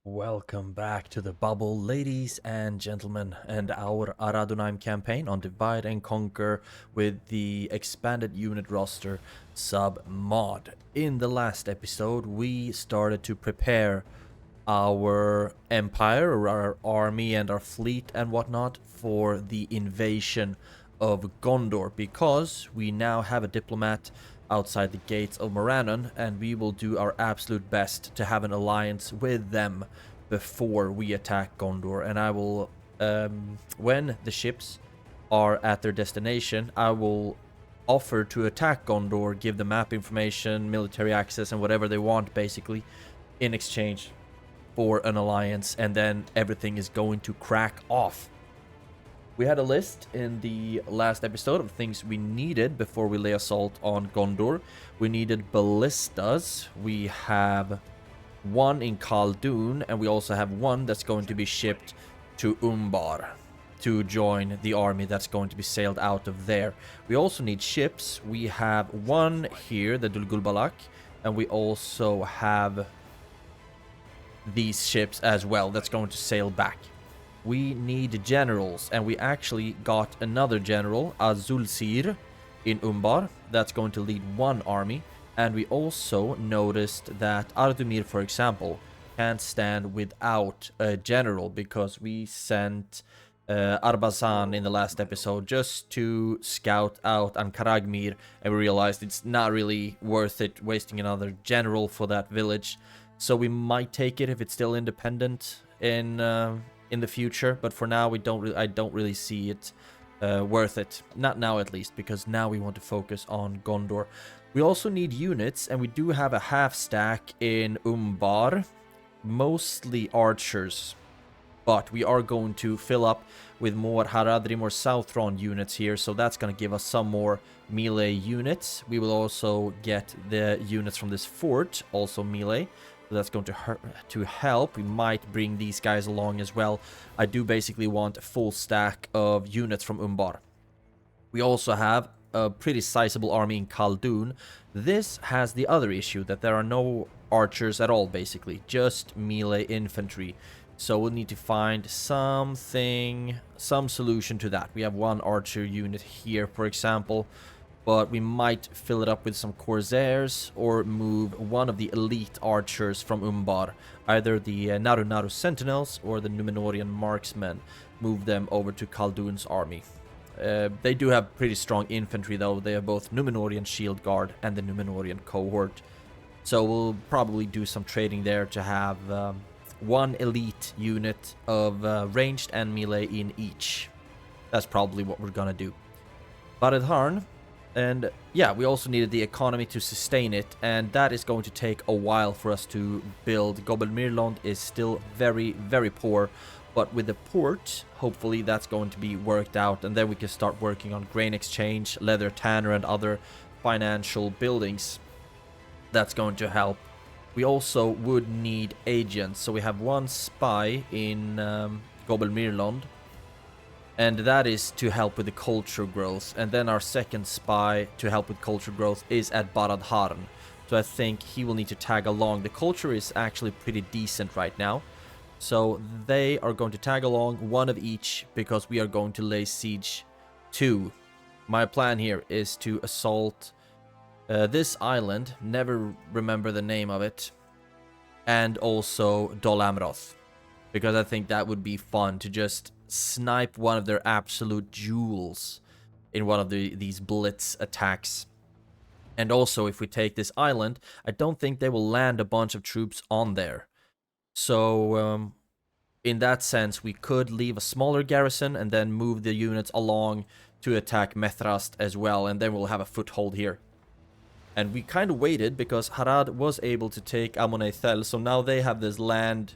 Welcome back to the bubble, ladies and gentlemen, and our Ar-Âdunâim campaign on Divide and Conquer with the expanded unit roster sub-mod. In the last episode, we started to prepare our empire, or our army and our fleet and whatnot for the invasion of Gondor, because we now have a diplomat outside the gates of Morannon, and we will do our absolute best to have an alliance with them before we attack Gondor. And I will, when the ships are at their destination, I will offer to attack Gondor, give them map information, military access, and whatever they want, basically, in exchange for an alliance, and then everything is going to crack off. We had a list in the last episode of things we needed before we lay assault on Gondor. We needed ballistas. We have one in Khaldun, and we also have one that's going to be shipped to Umbar to join the army that's going to be sailed out of there. We also need ships. We have one here, the Dulgulbalak, and we also have these ships as well that's going to sail back. We need generals, and we actually got another general, Azulsir, in Umbar, that's going to lead one army. And we also noticed that Ardumir, for example, can't stand without a general, because we sent Arbazan in the last episode just to scout out Ankaragmir, and we realized it's not really worth it wasting another general for that village. So we might take it if it's still independent in the future, but for now I don't really see it worth it. Not now, at least, because now we want to focus on Gondor. We also need units, and we do have a half stack in Umbar, mostly archers, but we are going to fill up with more Haradrim or Southron units here, so that's going to give us some more melee units. We will also get the units from this fort, also melee. That's going to help. We might bring these guys along as well. I do basically want a full stack of units from Umbar. We also have a pretty sizable army in Khaldun. This has the other issue that there are no archers at all, basically, just melee infantry. So we'll need to find some solution to that. We have one archer unit here, for example, but we might fill it up with some corsairs or move one of the elite archers from Umbar, either the Naru Sentinels or the Númenórean marksmen. Move them over to Khaldun's army. They do have pretty strong infantry, though. They have both Númenórean Shield Guard and the Númenórean cohort. So we'll probably do some trading there to have one elite unit of ranged and melee in each. That's probably what we're gonna do. Baradharn. And yeah, we also needed the economy to sustain it, and that is going to take a while for us to build. Gobelmirlond is still very, very poor, but with the port, hopefully that's going to be worked out, and then we can start working on grain exchange, leather tanner, and other financial buildings. That's going to help. We also would need agents, so we have one spy in Gobelmirlond, and that is to help with the culture growth. And then our second spy to help with culture growth is at Baradharn. So I think he will need to tag along. The culture is actually pretty decent right now. So they are going to tag along, one of each, because we are going to lay siege to. My plan here is to assault this island, never remember the name of it, and also Dol Amroth, because I think that would be fun to just snipe one of their absolute jewels in one of these blitz attacks. And also, if we take this island, I don't think they will land a bunch of troops on there. So in that sense, we could leave a smaller garrison and then move the units along to attack Methrast as well, and then we'll have a foothold here. And we kind of waited because Harad was able to take Amonethel, so now they have this land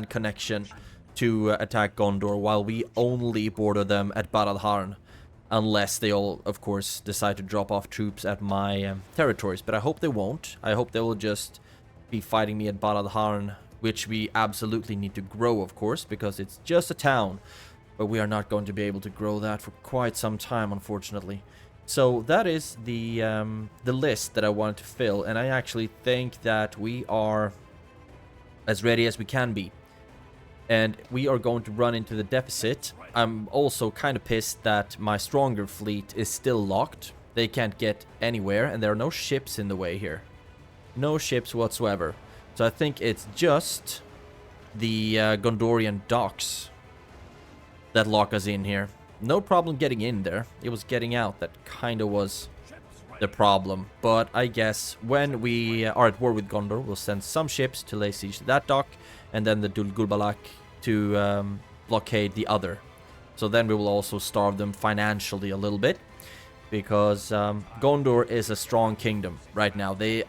connection to attack Gondor, while we only border them at Baradharn, unless they all, of course, decide to drop off troops at my territories. But I hope they won't. I hope they will just be fighting me at Baradharn, which we absolutely need to grow, of course, because it's just a town. But we are not going to be able to grow that for quite some time, unfortunately. So that is the list that I wanted to fill, and I actually think that we are as ready as we can be. And we are going to run into the deficit. I'm also kind of pissed that my stronger fleet is still locked. They can't get anywhere, and there are no ships in the way here. No ships whatsoever. So I think it's just the Gondorian docks that lock us in here. No problem getting in there. It was getting out that kind of was the problem. But I guess when we are at war with Gondor, we'll send some ships to lay siege to that dock, and then the Dul Gulbalak to blockade the other. So then we will also starve them financially a little bit, because Gondor is a strong kingdom right now. They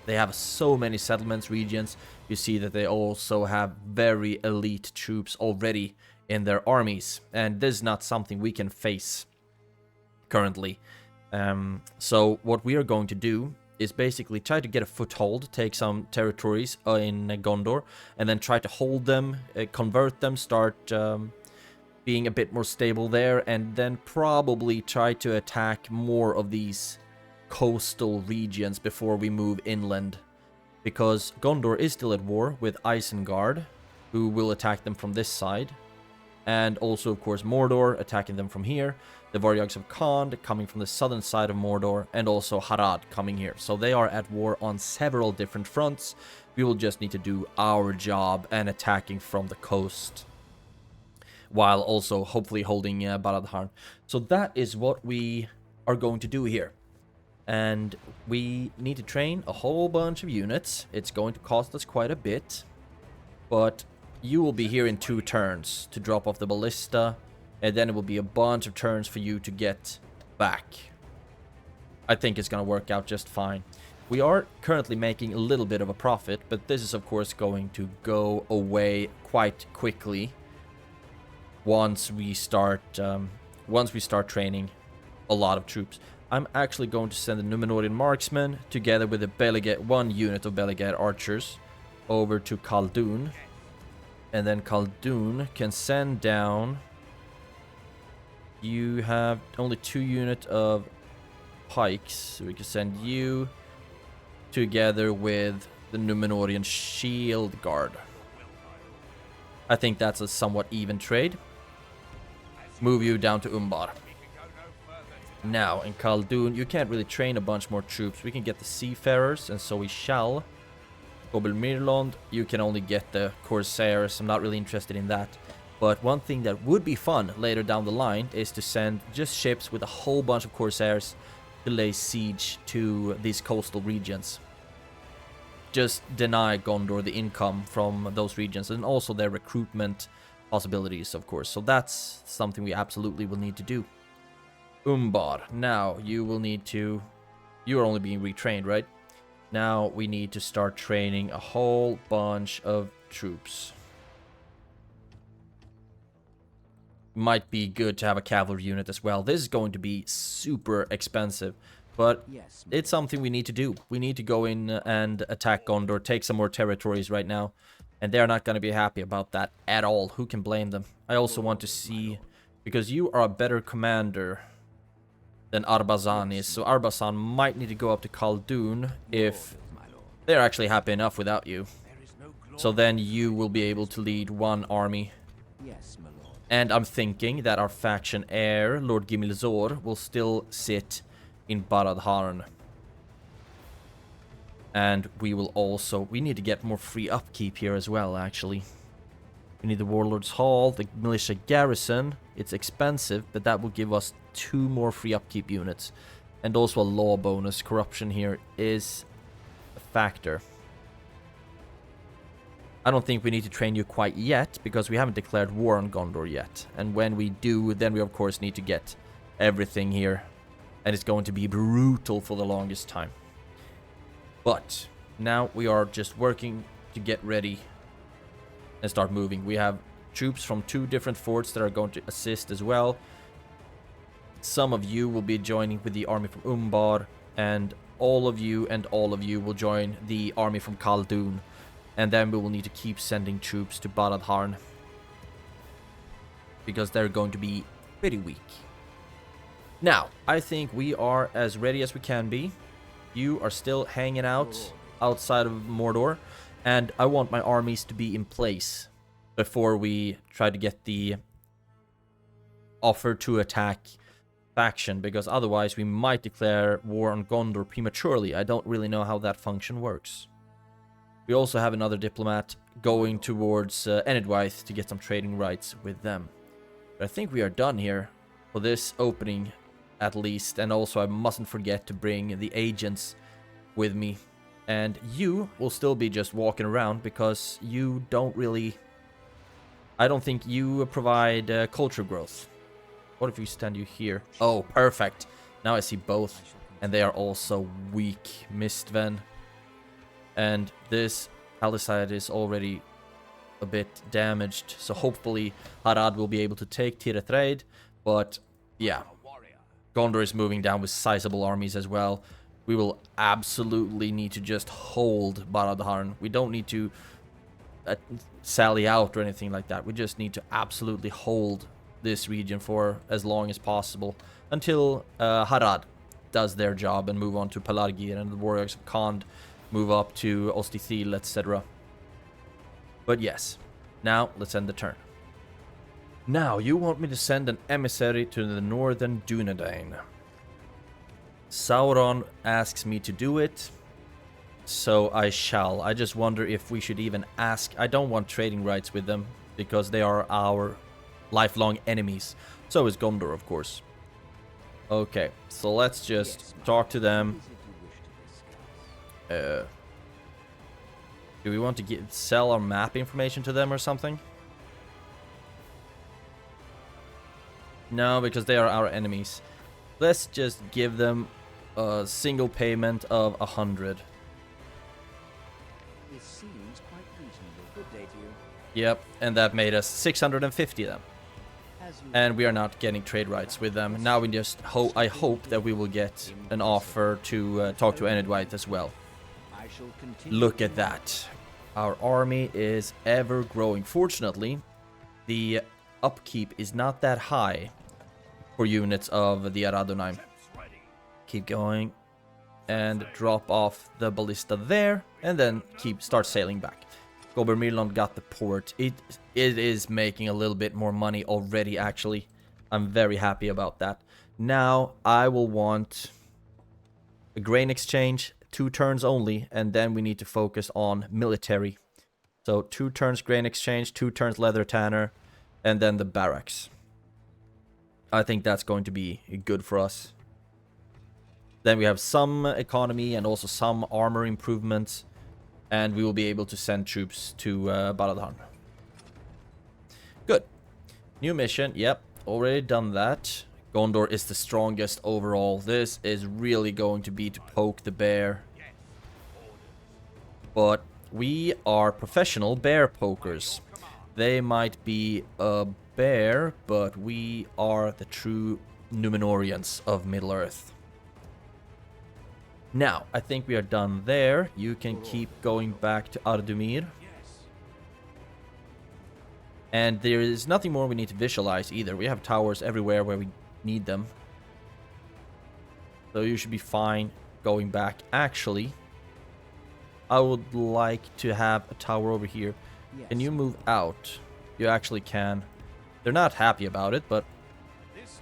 have so many settlements, regions. You see that they also have very elite troops already in their armies, and this is not something we can face currently. So what we are going to do is basically try to get a foothold, take some territories in Gondor, and then try to hold them, convert them, start being a bit more stable there, and then probably try to attack more of these coastal regions before we move inland. Because Gondor is still at war with Isengard, who will attack them from this side. And also, of course, Mordor attacking them from here. The Varyags of Khand coming from the southern side of Mordor. And also Harad coming here. So they are at war on several different fronts. We will just need to do our job and attacking from the coast, while also hopefully holding Barad-dûr. So that is what we are going to do here. And we need to train a whole bunch of units. It's going to cost us quite a bit. But you will be here in 2 turns to drop off the ballista. And then it will be a bunch of turns for you to get back. I think it's going to work out just fine. We are currently making a little bit of a profit, but this is of course going to go away quite quickly once we start training a lot of troops. I'm actually going to send the Númenórean marksmen together with one unit of Belegaed archers over to Khaldun. And then Khaldun can send down... You have only 2 units of pikes, so we can send you together with the Númenórean shield guard. I think that's a somewhat even trade. Move you down to Umbar. Now, in Khaldun, you can't really train a bunch more troops. We can get the seafarers, and so we shall. Gobelmirlond, you can only get the corsairs. I'm not really interested in that. But one thing that would be fun later down the line is to send just ships with a whole bunch of corsairs to lay siege to these coastal regions. Just deny Gondor the income from those regions, and also their recruitment possibilities, of course. So that's something we absolutely will need to do. Umbar. Now, you will need to... You are only being retrained, right? Now, we need to start training a whole bunch of troops. Might be good to have a cavalry unit as well. This is going to be super expensive, but it's something we need to do. We need to go in and attack Gondor, take some more territories right now, and they're not going to be happy about that at all. Who can blame them? I also want to see, because you are a better commander than Arbazan is, so Arbazan might need to go up to Khaldun if they're actually happy enough without you. So then you will be able to lead one army. And I'm thinking that our faction heir, Lord Gimilzor, will still sit in Barad-dûr. And we will also... We need to get more free upkeep here as well, actually. We need the Warlord's Hall, the Militia Garrison. It's expensive, but that will give us 2 more free upkeep units. And also a law bonus. Corruption here is a factor. I don't think we need to train you quite yet, because we haven't declared war on Gondor yet. And when we do, then we of course need to get everything here. And it's going to be brutal for the longest time. But now we are just working to get ready and start moving. We have troops from 2 different forts that are going to assist as well. Some of you will be joining with the army from Umbar, and all of you will join the army from Khaldun. And then we will need to keep sending troops to Barad-dûr, because they're going to be pretty weak. Now, I think we are as ready as we can be. You are still hanging out outside of Mordor. And I want my armies to be in place before we try to get the offer to attack faction, because otherwise we might declare war on Gondor prematurely. I don't really know how that function works. We also have another diplomat going towards Enedwaith to get some trading rights with them. But I think we are done here for this opening at least. And also I mustn't forget to bring the agents with me. And you will still be just walking around because you don't really... I don't think you provide culture growth. What if we stand you here? Oh, perfect. Now I see both. And they are also weak. Mistven. And this Palisade is already a bit damaged. So hopefully Harad will be able to take Tirethraid. But yeah, Gondor is moving down with sizable armies as well. We will absolutely need to just hold Barad-dûrn. We don't need to sally out or anything like that. We just need to absolutely hold this region for as long as possible until Harad does their job and move on to Pelargir, and the warriors of Khand move up to Ostithil, etc. But yes, now let's end the turn. Now, you want me to send an emissary to the northern Dunedain. Sauron asks me to do it, so I shall. I just wonder if we should even ask. I don't want trading rights with them, because they are our lifelong enemies. So is Gondor, of course. Okay, so let's just talk to them. Do we want to sell our map information to them or something? No, because they are our enemies. Let's just give them a single payment of 100. This seems quite reasonable. Good day to you. Yep, and that made us 650 then. And we are not getting trade rights with them. Now we just I hope that we will get an offer to talk to Enedwaith as well. Look at that. Our army is ever growing. Fortunately, the upkeep is not that high for units of the Ar-Âdunâim. Keep going and drop off the ballista there, and then start sailing back. Gobermirland got the port. It is making a little bit more money already, actually. I'm very happy about that. Now I will want a grain exchange, 2 turns only, and then we need to focus on military. So 2 turns grain exchange, 2 turns leather tanner, and then the barracks. I think that's going to be good for us. Then we have some economy and also some armor improvements. And we will be able to send troops to Barad-dûrn. Good. New mission. Yep, already done that. Gondor is the strongest overall. This is really going to be to poke the bear. But we are professional bear pokers. They might be a bear, but we are the true Númenóreans of Middle-earth. Now, I think we are done there. You can keep going back to Ardumir. And there is nothing more we need to visualize either. We have towers everywhere where we need them. So you should be fine going back. Actually, I would like to have a tower over here. Can you move out? You actually can. They're not happy about it, but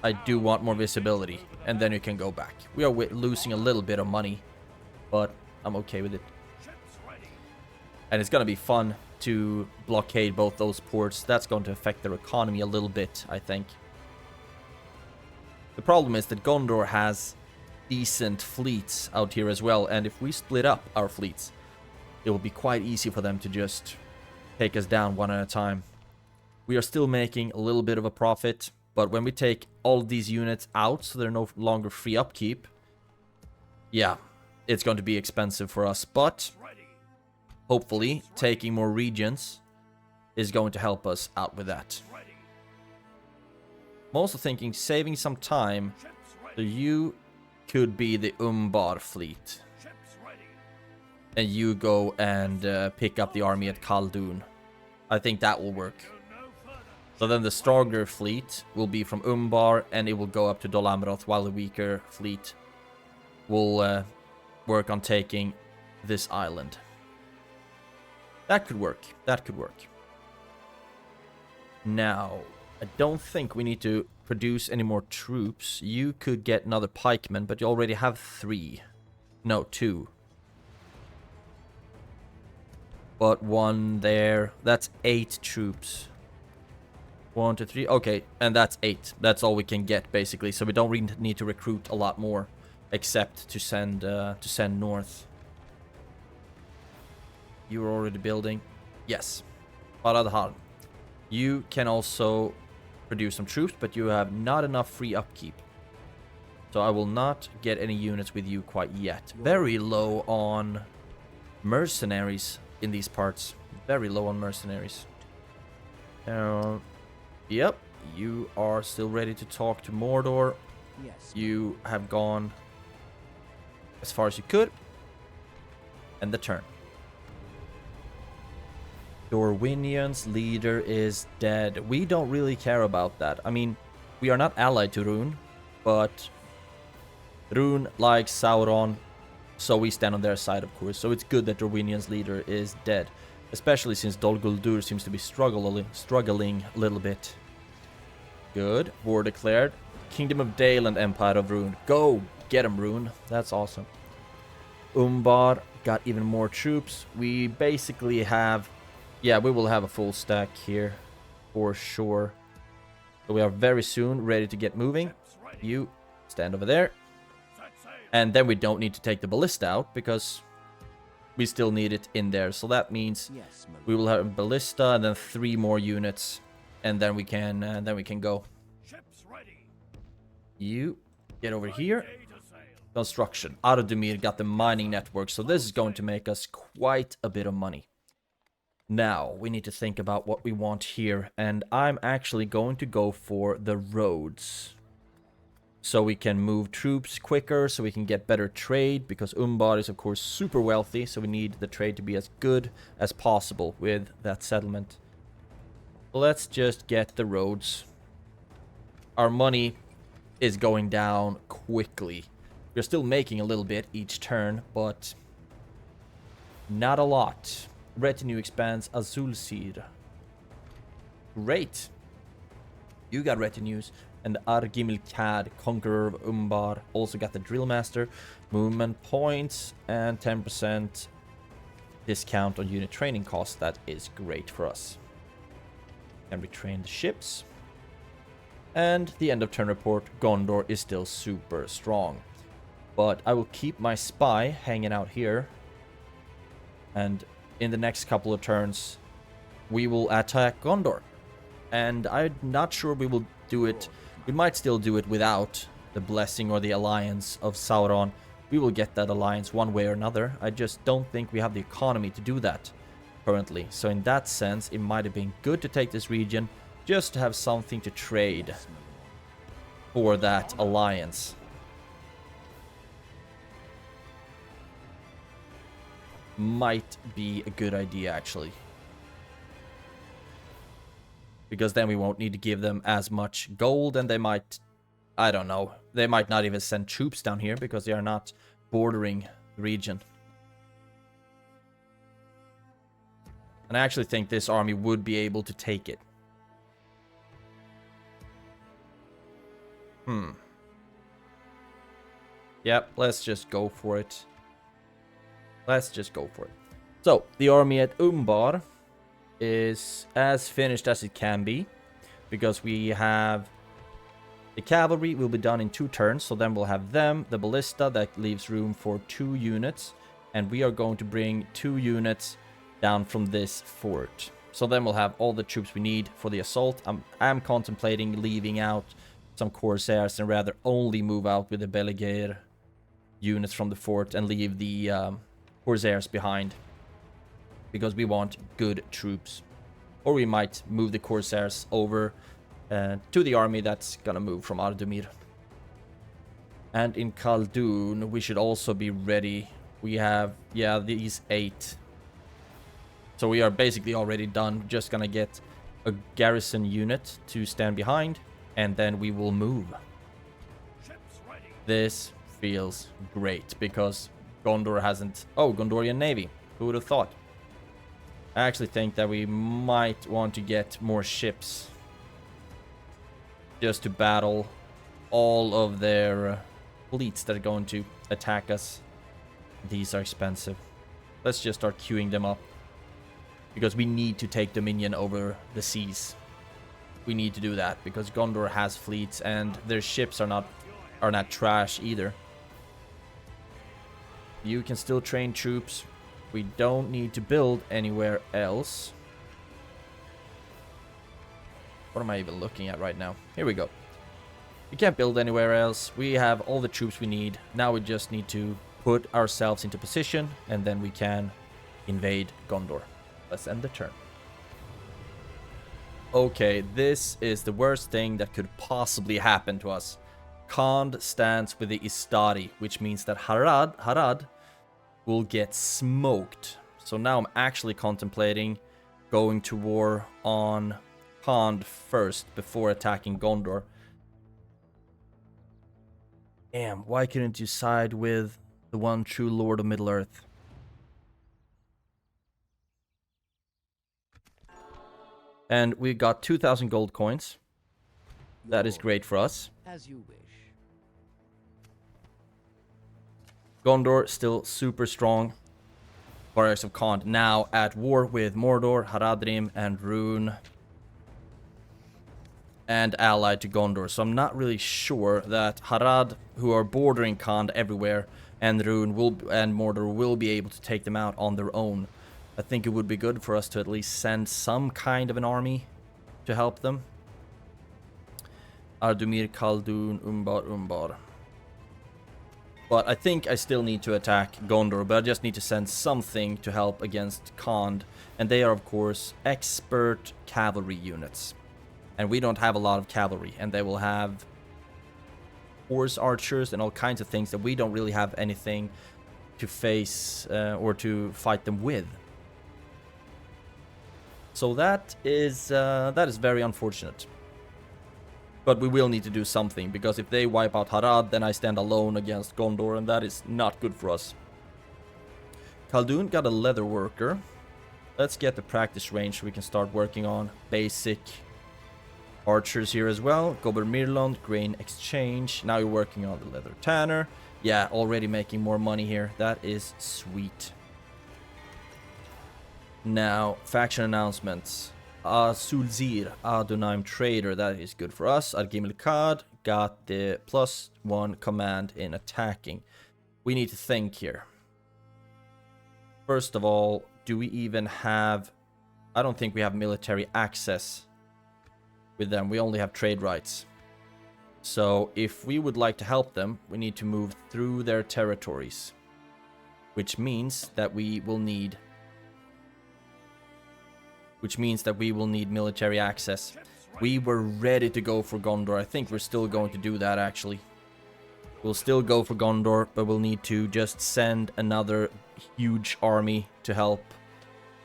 I do want more visibility. And then you can go back. We are losing a little bit of money, but I'm okay with it. And it's going to be fun to blockade both those ports. That's going to affect their economy a little bit, I think. The problem is that Gondor has decent fleets out here as well. And if we split up our fleets, it will be quite easy for them to just take us down one at a time. We are still making a little bit of a profit. But when we take all these units out, so they're no longer free upkeep, yeah, it's going to be expensive for us. But hopefully, taking more regions is going to help us out with that. I'm also thinking saving some time, so you could be the Umbar fleet. And you go and pick up the army at Khaldun. I think that will work. So then the stronger fleet will be from Umbar, and it will go up to Dol Amroth, while the weaker fleet will work on taking this island. That could work. That could work. Now, I don't think we need to produce any more troops. You could get another pikeman, but you already have 3. No, 2. But 1 there. That's 8 troops. 1, 2, 3. Okay, and that's 8. That's all we can get, basically. So we don't really need to recruit a lot more, except to send north. You're already building. Yes. Ar-Âdunâim. You can also produce some troops, but you have not enough free upkeep. So I will not get any units with you quite yet. Very low on mercenaries in these parts. Very low on mercenaries. Yep, you are still ready to talk to Mordor. Yes. You have gone as far as you could. And the turn. Dorwinian's leader is dead. We don't really care about that. I mean, we are not allied to Rune, but Rune likes Sauron, so we stand on their side, of course. So it's good that Dorwinian's leader is dead, especially since Dol Guldur seems to be struggling a little bit. Good. War declared. Kingdom of Dale and Empire of Rune. Go! Get him, Rune. That's awesome. Umbar got even more troops. We basically have... Yeah, we will have a full stack here, for sure. So we are very soon ready to get moving. You stand over there. And then we don't need to take the ballista out, because we still need it in there. So that means we will have a ballista and then 3 more units. And then we can go. You get over here. Construction. Ar-Âdunâim got the mining network, so this is going to make us quite a bit of money. Now, we need to think about what we want here, and I'm actually going to go for the roads. So we can move troops quicker, so we can get better trade, because Umbar is of course super wealthy, so we need the trade to be as good as possible with that settlement. Let's just get the roads. Our money is going down quickly. We're still making a little bit each turn, but not a lot. Retinue expands Azulsir. Great. You got retinues. And Ar-Gimilcad, Conqueror of Umbar, also got the Drill Master. Movement points and 10% discount on unit training costs. That is great for us. Can retrain the ships. And the end of turn report, Gondor is still super strong. But I will keep my spy hanging out here. And in the next couple of turns, we will attack Gondor. And I'm not sure we will do it. We might still do it without the blessing or the alliance of Sauron. We will get that alliance one way or another. I just don't think we have the economy to do that currently. So in that sense, it might have been good to take this region just to have something to trade for that alliance. Might be a good idea, actually. Because then we won't need to give them as much gold, and they might, I don't know, they might not even send troops down here because they are not bordering the region. And I actually think this army would be able to take it. Yep, let's just go for it. Let's just go for it. So, the army at Umbar is as finished as it can be, because we have the cavalry will be done in 2 turns, so then we'll have them, the ballista, that leaves room for 2 units, and we are going to bring 2 units down from this fort. So then we'll have all the troops we need for the assault. I'm contemplating leaving out some corsairs and rather only move out with the Belegaer units from the fort and leave the corsairs behind, because we want good troops. Or we might move the corsairs over to the army that's gonna move from Ar-Âdunâim. And in Khaldun, we should also be ready. We have, yeah, these 8. So we are basically already done. Just gonna get a garrison unit to stand behind, and then we will move. This feels great, because Gondor hasn't... Oh, Gondorian Navy. Who would have thought? I actually think that we might want to get more ships just to battle all of their fleets that are going to attack us. These are expensive. Let's just start queuing them up, because we need to take dominion over the seas. We need to do that because Gondor has fleets and their ships are not trash either. You can still train troops. We don't need to build anywhere else. What am I even looking at right now? Here we go. We can't build anywhere else. We have all the troops we need. Now we just need to put ourselves into position and then we can invade Gondor. Let's end the turn. Okay, this is the worst thing that could possibly happen to us. Khand stands with the Istari, which means that Harad will get smoked. So now I'm actually contemplating going to war on Khand first before attacking Gondor. Damn, why couldn't you side with the one true Lord of Middle-earth? And we got 2,000 gold coins. That is great for us. As you wish. Gondor still super strong. Warriors of Khand now at war with Mordor, Haradrim, and Rhûn. And allied to Gondor. So I'm not really sure that Harad, who are bordering Khand everywhere, and Rhûn and Mordor will be able to take them out on their own. I think it would be good for us to at least send some kind of an army to help them. Ardumir, Khaldun, Umbar. But I think I still need to attack Gondor, but I just need to send something to help against Khand. And they are, of course, expert cavalry units. And we don't have a lot of cavalry, and they will have horse archers and all kinds of things that we don't really have anything to face or to fight them with. So that is very unfortunate. But we will need to do something, because if they wipe out Harad, then I stand alone against Gondor, and that is not good for us. Khaldun got a leather worker. Let's get the practice range so we can start working on basic archers here as well. Gober Mirlond, grain exchange. Now you're working on the leather tanner. Yeah, already making more money here. That is sweet. Now, faction announcements. Sulzir, Ar-Âdunâim trader, that is good for us. Argimil Khad got the +1 command in attacking. We need to think here. First of all, do we even have... I don't think we have military access with them. We only have trade rights. So if we would like to help them, we need to move through their territories. Which means that we will need military access. We were ready to go for Gondor. I think we're still going to do that, actually. We'll still go for Gondor, but we'll need to just send another huge army to help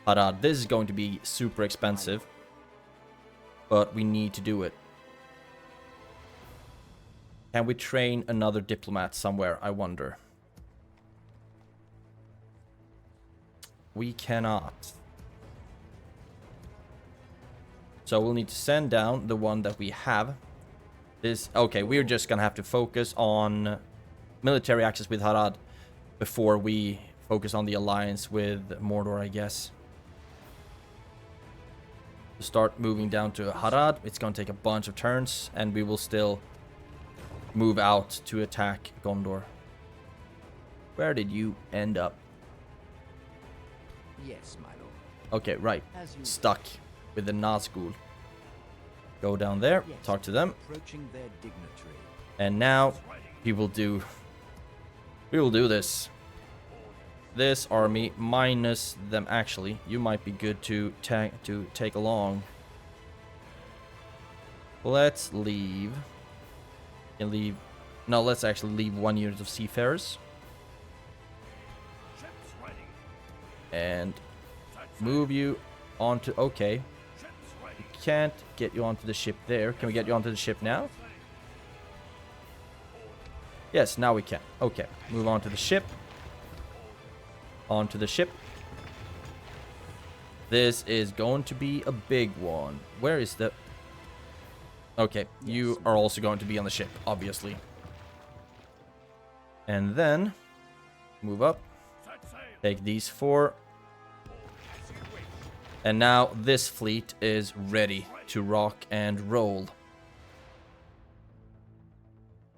Harad. This is going to be super expensive, but we need to do it. Can we train another diplomat somewhere, I wonder? We cannot. So we'll need to send down the one that we have. Okay, we're just gonna have to focus on military access with Harad before we focus on the alliance with Mordor, I guess. To start moving down to Harad, it's gonna take a bunch of turns, and we will still move out to attack Gondor. Where did you end up? Yes, my lord. Okay, right. Stuck with the Nazgul. Go down there, Yes, talk to them. Approaching their dignitary. And now we will do this. This army minus them. Actually, you might be good to take along. Let's leave. No, let's actually leave 1 unit of seafarers. And move you onto... Okay. We can't get you onto the ship there. Can we get you onto the ship now? Yes, now we can. Okay. Move on to the ship. Onto the ship. This is going to be a big one. Where is the... Okay, you are also going to be on the ship, obviously. And then, move up. Take these 4. And now this fleet is ready to rock and roll.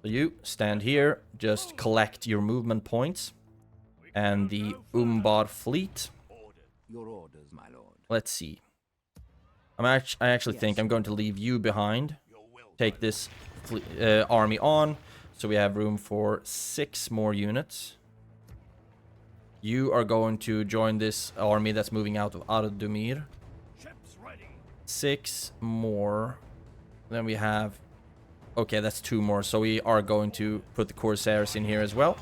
So you stand here, just collect your movement points. And the fleet. Your orders, my lord. Let's see. I actually think I'm going to leave you behind. Take this army on, so we have room for 6 more units. You are going to join this army that's moving out of Ar-Âdunâim. 6 more. Then we have... Okay, that's 2 more, so we are going to put the corsairs in here as well.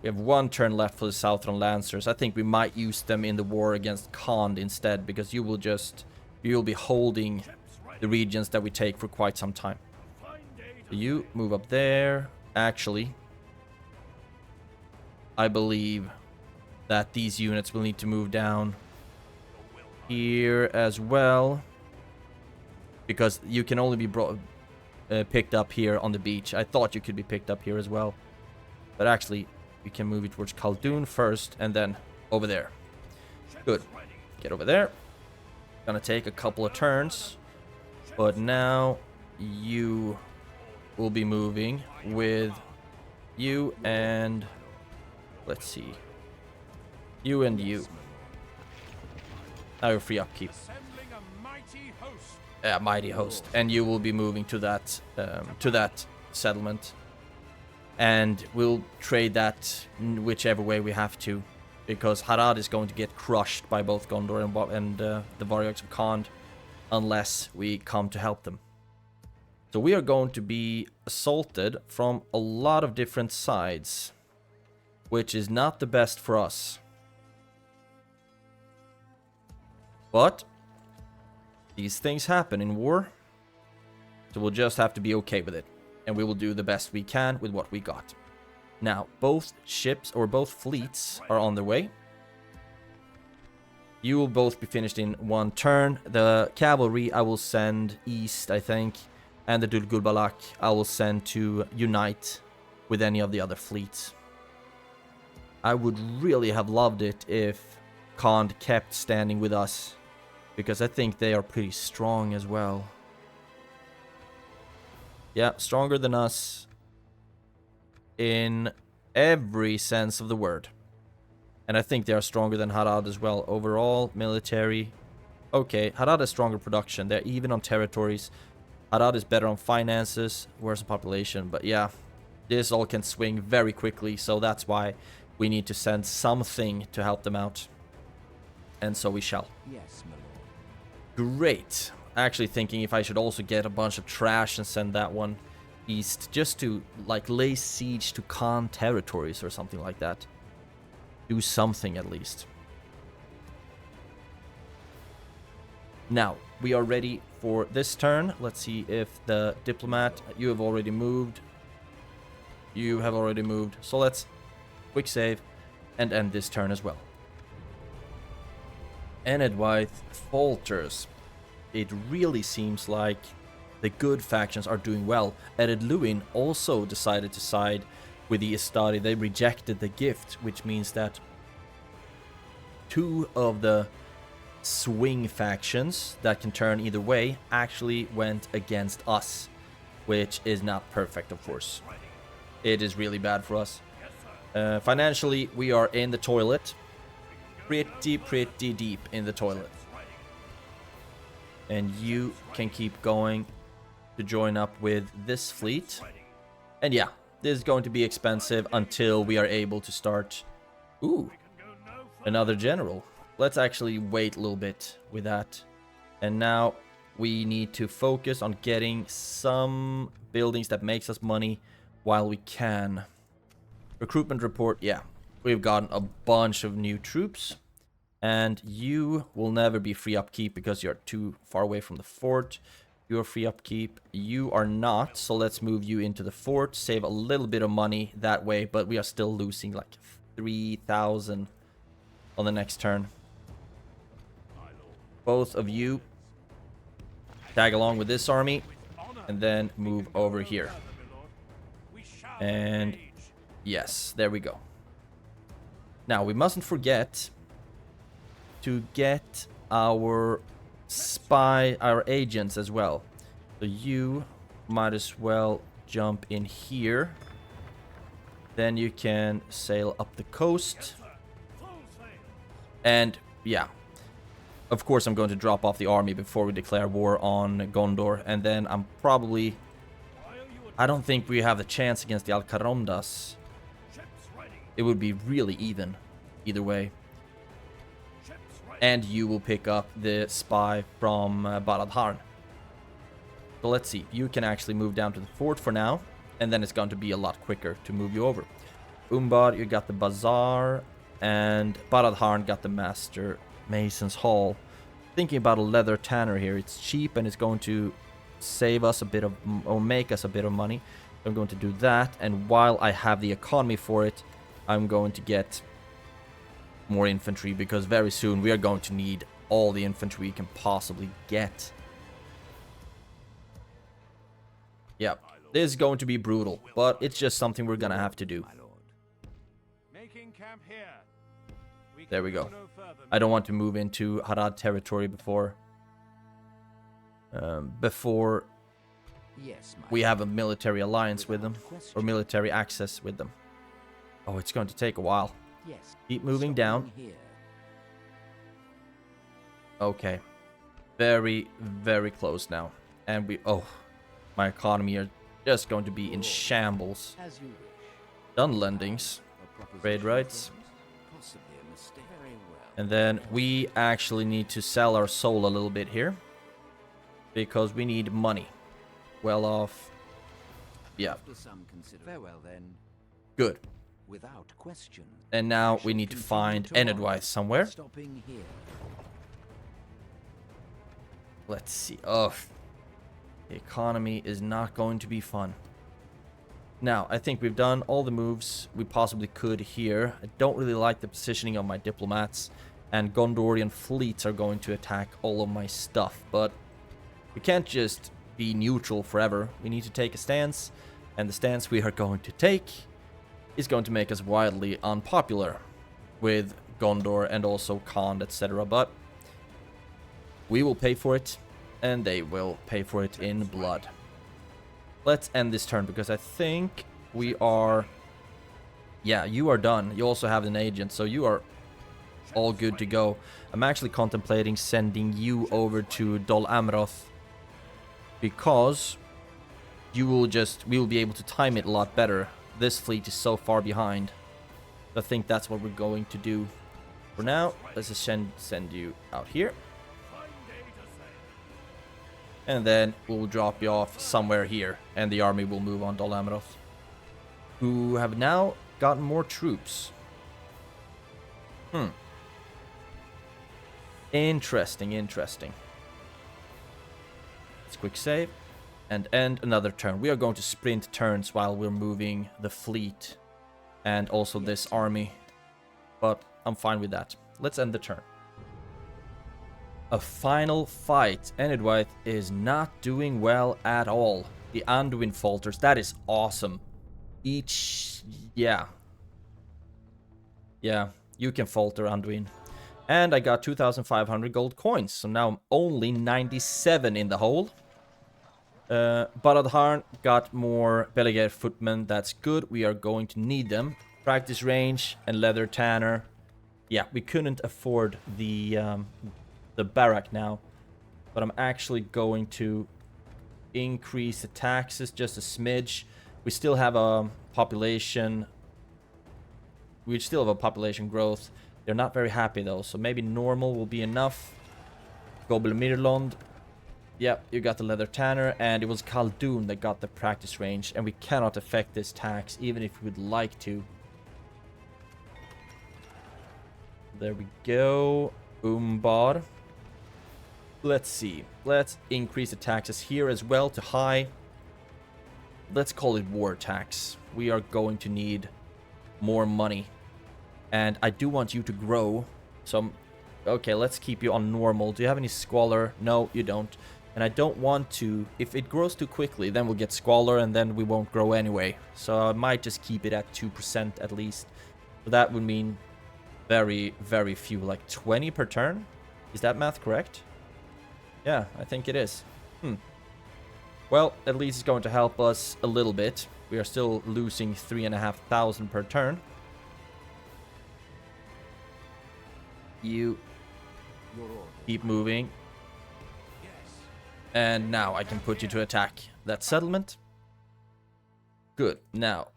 We have 1 turn left for the Southern Lancers. I think we might use them in the war against Khand instead, because you'll be holding the regions that we take for quite some time. So you move up there. Actually, I believe that these units will need to move down here as well, because you can only be picked up here on the beach. I thought you could be picked up here as well, but actually we can move it towards Khaldun first and then over there. Good. Get over there. Gonna take a couple of turns, but now you will be moving with you and... Let's see. You and you. Now you're free upkeep. Yeah, mighty host. And you will be moving to that settlement. And we'll trade that whichever way we have to. Because Harad is going to get crushed by both Gondor and the Varyogs of Khand. Unless we come to help them. So we are going to be assaulted from a lot of different sides. Which is not the best for us. But these things happen in war. So we'll just have to be okay with it. And we will do the best we can with what we got. Now, both ships or both fleets are on their way. You will both be finished in 1 turn. The cavalry I will send east, I think. And the Dulgulbalak I will send to unite with any of the other fleets. I would really have loved it if Khand kept standing with us, because I think they are pretty strong as well. Yeah, stronger than us in every sense of the word. And I think they are stronger than Harad as well. Overall, military. Okay, Harad has stronger production. They're even on territories. Harad is better on finances, worse on population. But yeah, this all can swing very quickly, so that's why we need to send something to help them out. And so we shall. Yes, my lord. Great. Actually thinking if I should also get a bunch of trash and send that one east. Just to, like, lay siege to Khan territories or something like that. Do something at least. Now, we are ready for this turn. Let's see if the diplomat... You have already moved. You have already moved. So let's... Quick save, and end this turn as well. Enedwythe falters. It really seems like the good factions are doing well. Ered also decided to side with the Istari. They rejected the gift, which means that 2 of the swing factions that can turn either way actually went against us, which is not perfect, of course. It is really bad for us. Financially, we are in the toilet. Pretty deep in the toilet. And you can keep going to join up with this fleet. And yeah, this is going to be expensive until we are able to start... Ooh, another general. Let's actually wait a little bit with that. And now we need to focus on getting some buildings that makes us money while we can. Recruitment report, yeah. We've gotten a bunch of new troops. And you will never be free upkeep because you're too far away from the fort. You're free upkeep. You are not, so let's move you into the fort. Save a little bit of money that way, but we are still losing like 3,000 on the next turn. both of you tag along with this army and then move over here. And yes, there we go. Now we mustn't forget to get our spy, our agents as well. So you might as well jump in here. Then you can sail up the coast. And yeah, of course I'm going to drop off the army before we declare war on Gondor. And then I don't think we have the chance against the Alcarondas. It would be really even either way. And you will pick up the spy from Barad-dûr. So let's see. You can actually move down to the fort for now. And then it's going to be a lot quicker to move you over. Umbar, you got the bazaar. And Barad-dûr got the master mason's hall. Thinking about a leather tanner here. It's cheap and it's going to save us a bit of, or make us a bit of money. I'm going to do that. And while I have the economy for it, I'm going to get more infantry, because very soon we are going to need all the infantry we can possibly get. Yeah, this is going to be brutal, but it's just something we're gonna have to do. There we go. I don't want to move into Harad territory before we have a military alliance with them, or military access with them. Oh, it's going to take a while. Keep moving down. Okay. Very, very close now. And my economy are just going to be in shambles. Done lendings. Trade rights. And then we actually need to sell our soul a little bit here. Because we need money. Well off. Yeah. Good. Without question. And now we need to find Enedwise somewhere. Let's see. Oh, the economy is not going to be fun. Now, I think we've done all the moves we possibly could here. I don't really like the positioning of my diplomats. And Gondorian fleets are going to attack all of my stuff. But we can't just be neutral forever. We need to take a stance. And the stance we are going to take is going to make us wildly unpopular with Gondor and also Khan, etc. But we will pay for it, and they will pay for it in blood. Let's end this turn, because I think we are... Yeah, you are done. You also have an agent, so you are all good to go. I'm actually contemplating sending you over to Dol Amroth, because we will be able to time it a lot better. This fleet is so far behind. I think that's what we're going to do. For now, let's just send you out here. And then we'll drop you off somewhere here. And the army will move on Dol Amroth, who have now gotten more troops. Interesting. Let's quick save. And end another turn. We are going to sprint turns while we're moving the fleet and also this army. But I'm fine with that. Let's end the turn. A final fight. Enedwith is not doing well at all. The Anduin falters. That is awesome. Yeah, you can falter, Anduin. And I got 2,500 gold coins. So now I'm only 97 in the hole. Barad-dûr got more Belegaer footmen. That's good. We are going to need them. Practice range and leather tanner. Yeah, we couldn't afford the barrack now. But I'm actually going to increase the taxes just a smidge. We still have a population. We still have a population growth. They're not very happy though. So maybe normal will be enough. Gobelmirlond. Yep, you got the leather tanner, and it was Khaldun that got the practice range, and we cannot affect this tax, even if we would like to. There we go. Umbar. Let's see. Let's increase the taxes here as well to high. Let's call it war tax. We are going to need more money. And I do want you to grow. So I'm Okay, let's keep you on normal. Do you have any squalor? No, you don't. And I don't want to... If it grows too quickly, then we'll get squalor and then we won't grow anyway. So I might just keep it at 2% at least. So that would mean very, very few. Like 20 per turn? Is that math correct? Yeah, I think it is. Well, at least it's going to help us a little bit. We are still losing 3,500 per turn. You keep moving. And now I can put you to attack that settlement. Good. Now,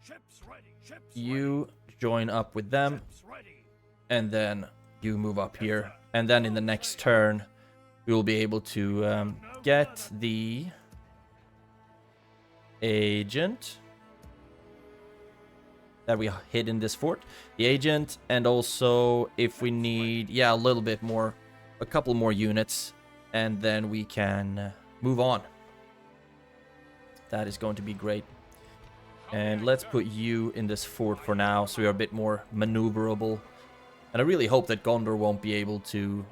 you join up with them. And then you move up here. And then in the next turn, we will be able to get the agent that we hid in this fort. The agent, and also if we need, yeah, a little bit more, a couple more units. And then we can... move on. That is going to be great. And let's put you in this fort for now, so we are a bit more maneuverable. And I really hope that Gondor won't be able to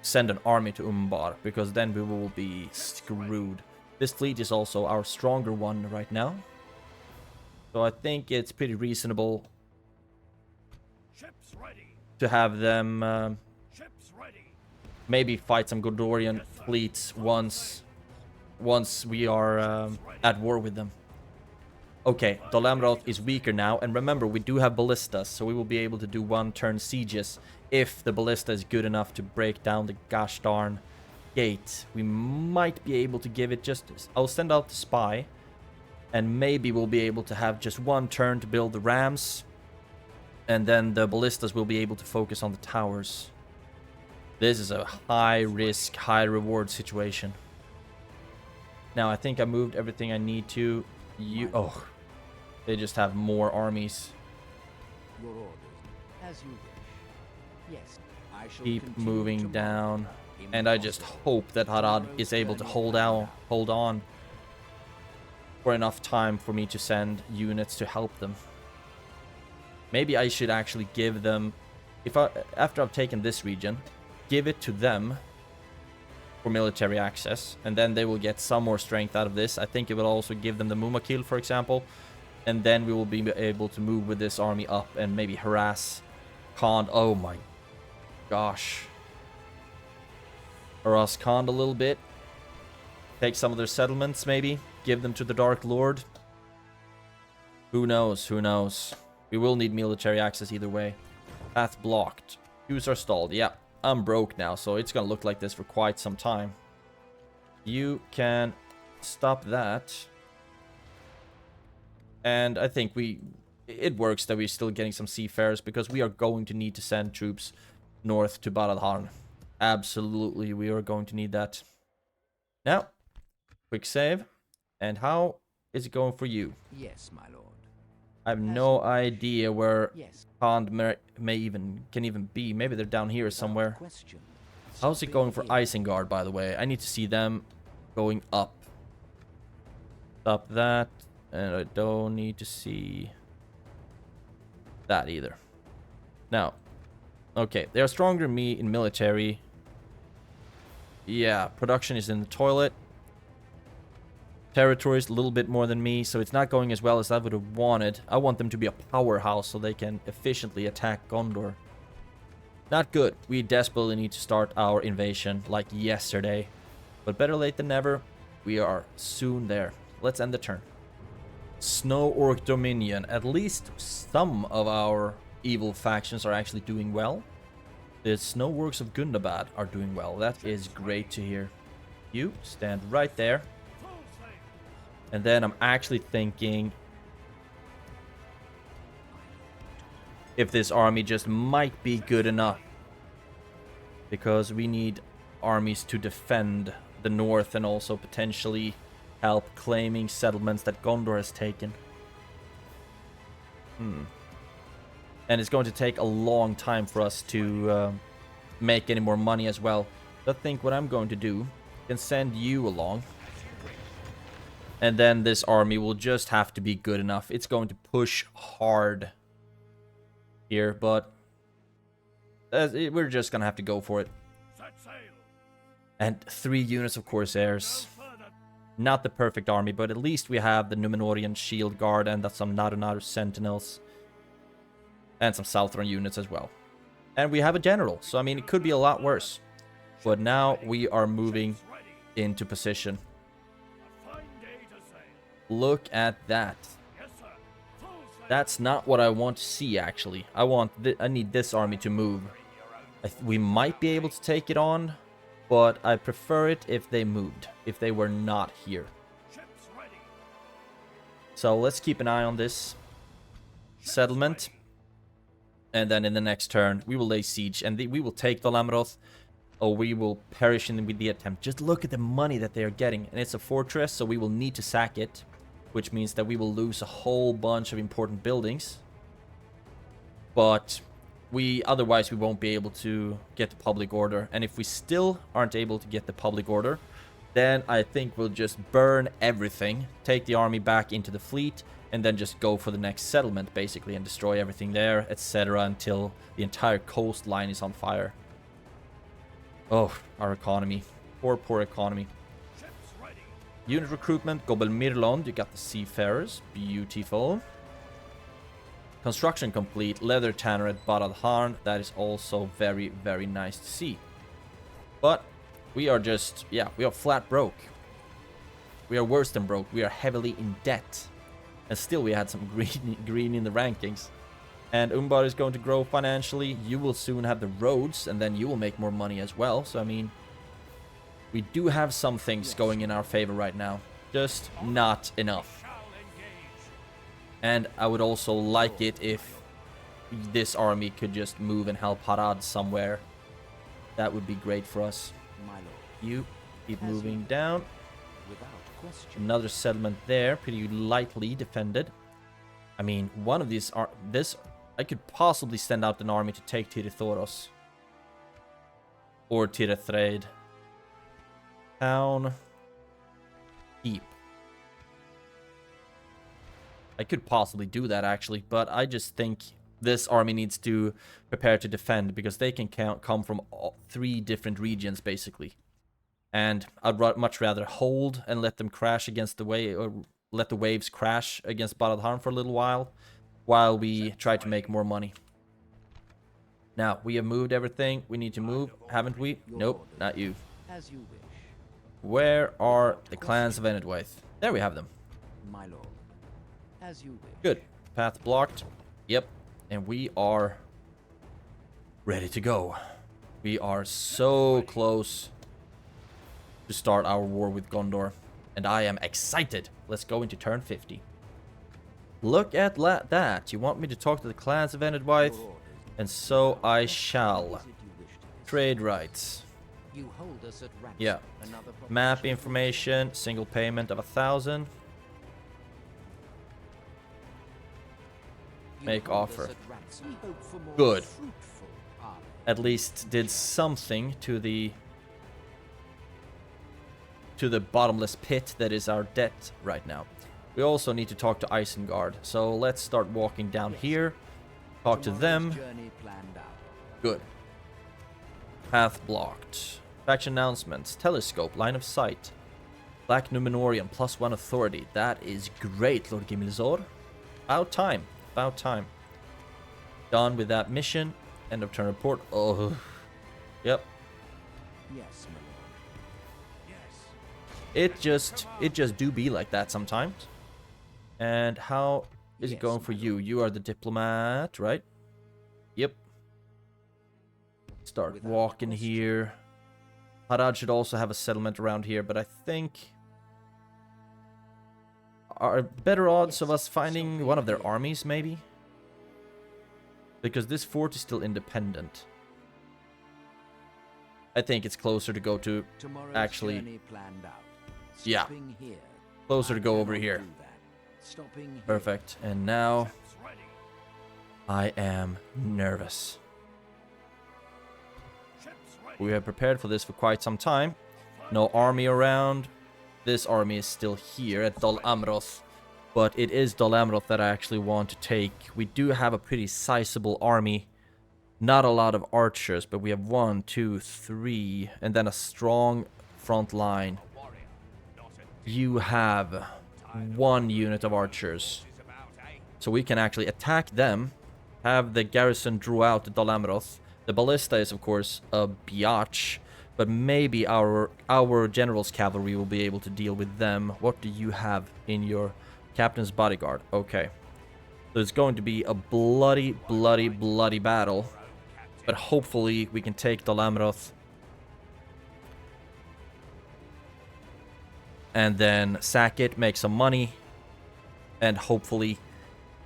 send an army to Umbar, because then we will be screwed. This fleet is also our stronger one right now. So I think it's pretty reasonable to have them maybe fight some Gondorian fleets once we are at war with them. Okay, Dolamroth is weaker now, and remember, we do have ballistas, so we will be able to do one-turn sieges if the ballista is good enough to break down the gosh darn gate. We might be able to give it just... I'll send out the spy, and maybe we'll be able to have just one turn to build the rams, and then the ballistas will be able to focus on the towers. This is a high-risk, high-reward situation. Now, I think I moved everything I need to. Oh, they just have more armies. Your orders, as you wish. Yes, I shall Keep moving down. And I just hope that Harad is able to hold on for enough time for me to send units to help them. Maybe I should actually give them, after I've taken this region, give it to them for military access, and then they will get some more strength out of this. I think it will also give them the Mumakil, for example, and then we will be able to move with this army up and maybe harass Khand. Oh my gosh. Harass Khand a little bit. Take some of their settlements, maybe. Give them to the Dark Lord. Who knows? Who knows? We will need military access either way. Path blocked. Queues are stalled. Yeah. I'm broke now, so it's gonna look like this for quite some time. You can stop that. And I think it works that we're still getting some seafarers, because we are going to need to send troops north to Barad-Harn. Absolutely, we are going to need that. Now, quick save. And how is it going for you? Yes, my lord. I have no idea where Yes. Khand can even be. Maybe they're down here somewhere. How's it going for Isengard, by the way? I need to see them going up. Stop that. And I don't need to see that either. Now, okay, they are stronger than me in military. Yeah, production is in the toilet. Territory is a little bit more than me, so it's not going as well as I would have wanted. I want them to be a powerhouse so they can efficiently attack Gondor. Not good. We desperately need to start our invasion like yesterday. But better late than never. We are soon there. Let's end the turn. Snow Orc Dominion. At least some of our evil factions are actually doing well. The Snow Orcs of Gundabad are doing well. That is great to hear. You stand right there. And then I'm actually thinking if this army just might be good enough. Because we need armies to defend the north and also potentially help claiming settlements that Gondor has taken. And it's going to take a long time for us to make any more money as well. So I think what I'm going to do is send you along. And then this army will just have to be good enough. It's going to push hard here, but We're just gonna have to go for it. And 3 units, of course, heirs. Not the perfect army, but at least we have the Númenórean shield guard and some Naru sentinels. And some Southron units as well. And we have a general, so I mean, it could be a lot worse. But now we are moving into position. Look at that. That's not what I want to see, actually. I need this army to move. We might be able to take it on, but I prefer it if they moved, if they were not here. So let's keep an eye on this settlement. And then in the next turn, we will lay siege, and we will take Dol Amroth, or we will perish with the attempt. Just look at the money that they are getting, and it's a fortress, so we will need to sack it, which means that we will lose a whole bunch of important buildings. But otherwise we won't be able to get the public order, and if we still aren't able to get the public order, then I think we'll just burn everything, take the army back into the fleet, and then just go for the next settlement, basically, and destroy everything there, etc., until the entire coastline is on fire. Oh, our economy. Poor economy. Unit recruitment, Gobel Mirlond, you got the seafarers, beautiful. Construction complete, leather tanner at Barad-Harn, that is also very, very nice to see. But we are just, yeah, we are flat broke. We are worse than broke, we are heavily in debt. And still we had some green in the rankings. And Umbar is going to grow financially. You will soon have the roads, and then you will make more money as well. So, I mean, we do have some things going in our favor right now. Just not enough. And I would also like it if this army could just move and help Harad somewhere. That would be great for us. You keep moving down. Another settlement there, pretty lightly defended. I mean, one of these are I could possibly send out an army to take Tirithoros or Tirithraid. Town. Keep. I could possibly do that actually, but I just think this army needs to prepare to defend because they can come from 3 different regions basically. And I'd much rather hold and let them crash against the wave, or let the waves crash against Barad-Harn for a little while we try to make more money. Now, we have moved everything we need to move, haven't we? Nope, not you. As you wish. Where are the clans of Enedwaith? There we have them. My lord. As you wish. Good. Path blocked. Yep. And we are ready to go. We are so close to start our war with Gondor. And I am excited. Let's go into turn 50. Look at that. You want me to talk to the clans of Enedwaith? And so I shall. Trade rights. You hold us at ransom. Yeah. Map information. Single payment of 1,000. Make offer. Good. At least did something to the bottomless pit that is our debt right now. We also need to talk to Isengard. So let's start walking down here. Talk to them. Good. Path blocked. Faction announcements. Telescope. Line of sight. Black Númenórean. +1 authority. That is great, Lord Gimilzor. About time. About time. Done with that mission. End of turn report. Oh. Yep. Yes, my lord. Yes. It just do be like that sometimes. And how is it going for you? You are the diplomat, right? Yep. Start walking here. Harad should also have a settlement around here, but I think are better odds of us finding one of their armies, maybe? Because this fort is still independent. I think it's closer to go to, actually, yeah, closer to go over here. Perfect. And now, I am nervous. We have prepared for this for quite some time. No army around. This army is still here at Dol Amroth. But it is Dol Amroth that I actually want to take. We do have a pretty sizable army Not a lot of archers, but we have 1, 2, 3, and then a strong front line. You have 1 unit of archers. So we can actually attack them, have the garrison draw out the Dalameroth. The ballista is, of course, a biatch, but maybe our general's cavalry will be able to deal with them. What do you have in your captain's bodyguard? Okay. So it's going to be a bloody, bloody, bloody battle. But hopefully we can take Dalameroth. And then sack it, make some money. And hopefully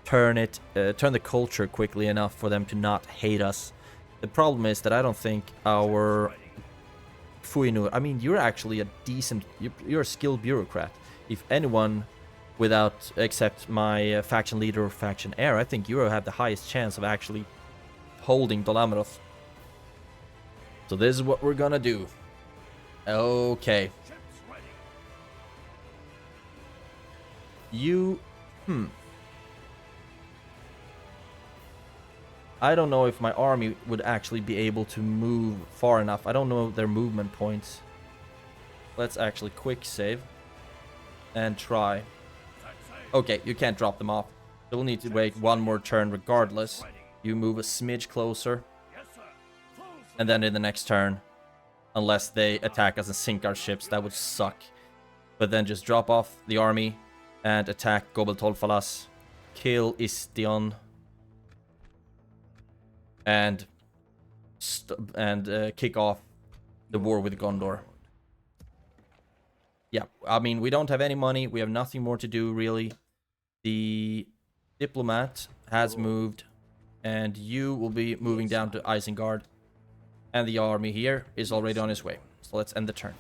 turn the culture quickly enough for them to not hate us. The problem is that I don't think our Fuinur, I mean, you're actually a decent, you're a skilled bureaucrat. If anyone without, except my faction leader or faction heir, I think you have the highest chance of actually holding Dalameroth. So this is what we're gonna do. Okay. You, I don't know if my army would actually be able to move far enough. I don't know their movement points. Let's actually quick save and try. Okay, you can't drop them off. So we'll need to wait 1 more turn regardless. You move a smidge closer. And then in the next turn, unless they attack us and sink our ships, that would suck. But then just drop off the army and attack Gobel Tolfalas, kill Istion, and kick off the war with Gondor. Yeah, I mean, we don't have any money. We have nothing more to do, really. The diplomat has moved, and you will be moving down to Isengard. And the army here is already on its way. So let's end the turn.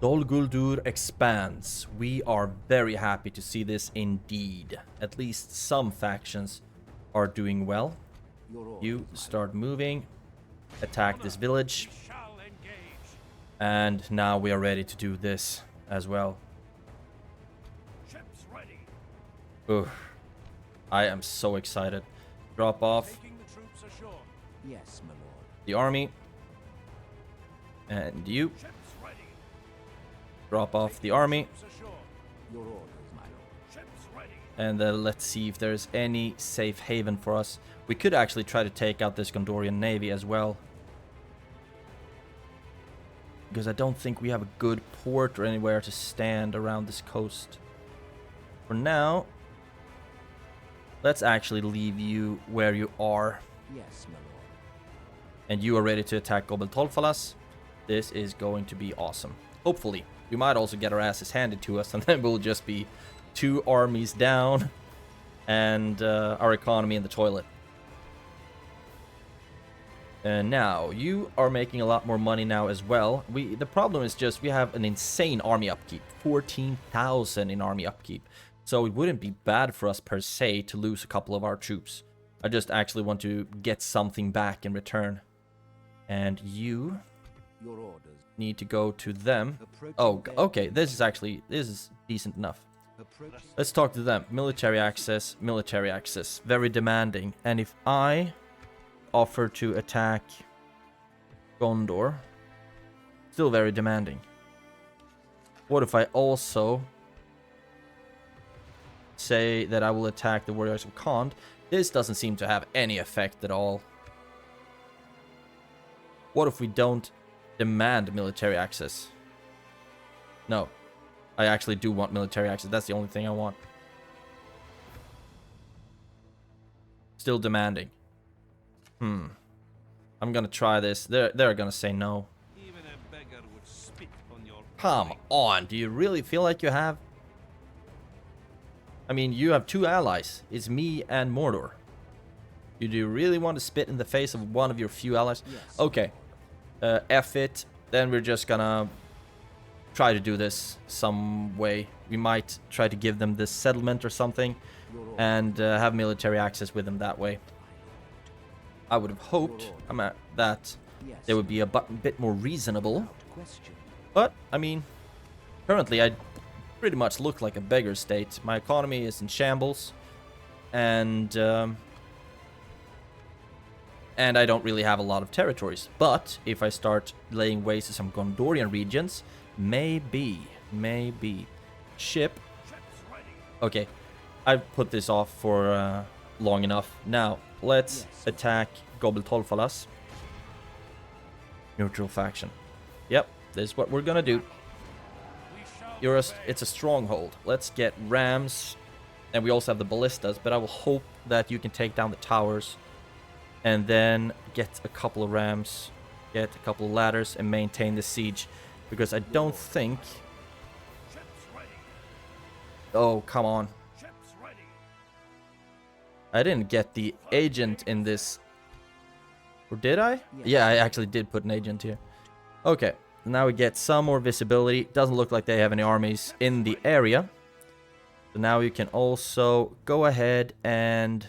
Dol Guldur expands. We are very happy to see this indeed. At least some factions are doing well. You start moving. Attack this village. And now we are ready to do this as well. Ugh. I am so excited. Drop off the army. And you. Drop off the army. And let's see if there's any safe haven for us. We could actually try to take out this Gondorian navy as well. Because I don't think we have a good port or anywhere to stand around this coast. For now, let's actually leave you where you are. Yes, my lord. And you are ready to attack Gobel Tolfalas. This is going to be awesome. Hopefully. We might also get our asses handed to us, and then we'll just be 2 armies down and our economy in the toilet. And now, you are making a lot more money now as well. The problem is just we have an insane army upkeep. 14,000 in army upkeep. So it wouldn't be bad for us per se to lose a couple of our troops. I just actually want to get something back in return. And you need to go to them. Oh, okay, this is decent enough. Let's talk to them. Military access, very demanding. And if I offer to attack Gondor, still very demanding. What if I also say that I will attack the warriors of Khand? This doesn't seem to have any effect at all. What if we don't demand military access? No. I actually do want military access. That's the only thing I want. Still demanding. I'm gonna try this. They're gonna say no. Even a beggar would spit on your Come on. Do you really feel like you have? I mean, you have 2 allies. It's me and Mordor. Do you really want to spit in the face of one of your few allies? Yes. Okay. F it. Then we're just gonna try to do this some way. We might try to give them this settlement or something and have military access with them that way. I would have hoped that they would be a bit more reasonable. But, I mean, currently I pretty much look like a beggar state. My economy is in shambles. And And I don't really have a lot of territories. But if I start laying waste to some Gondorian regions, maybe. Ship. Okay, I've put this off for long enough. Now, let's attack Gobel Tolfalas. Neutral faction. Yep, this is what we're gonna do. It's a stronghold. Let's get rams. And we also have the ballistas, but I will hope that you can take down the towers. And then get a couple of rams, get a couple of ladders, and maintain the siege. Because I don't think... Oh, come on. I didn't get the agent in this. Or did I? Yeah, I actually did put an agent here. Okay, now we get some more visibility. Doesn't look like they have any armies in the area. So now you can also go ahead and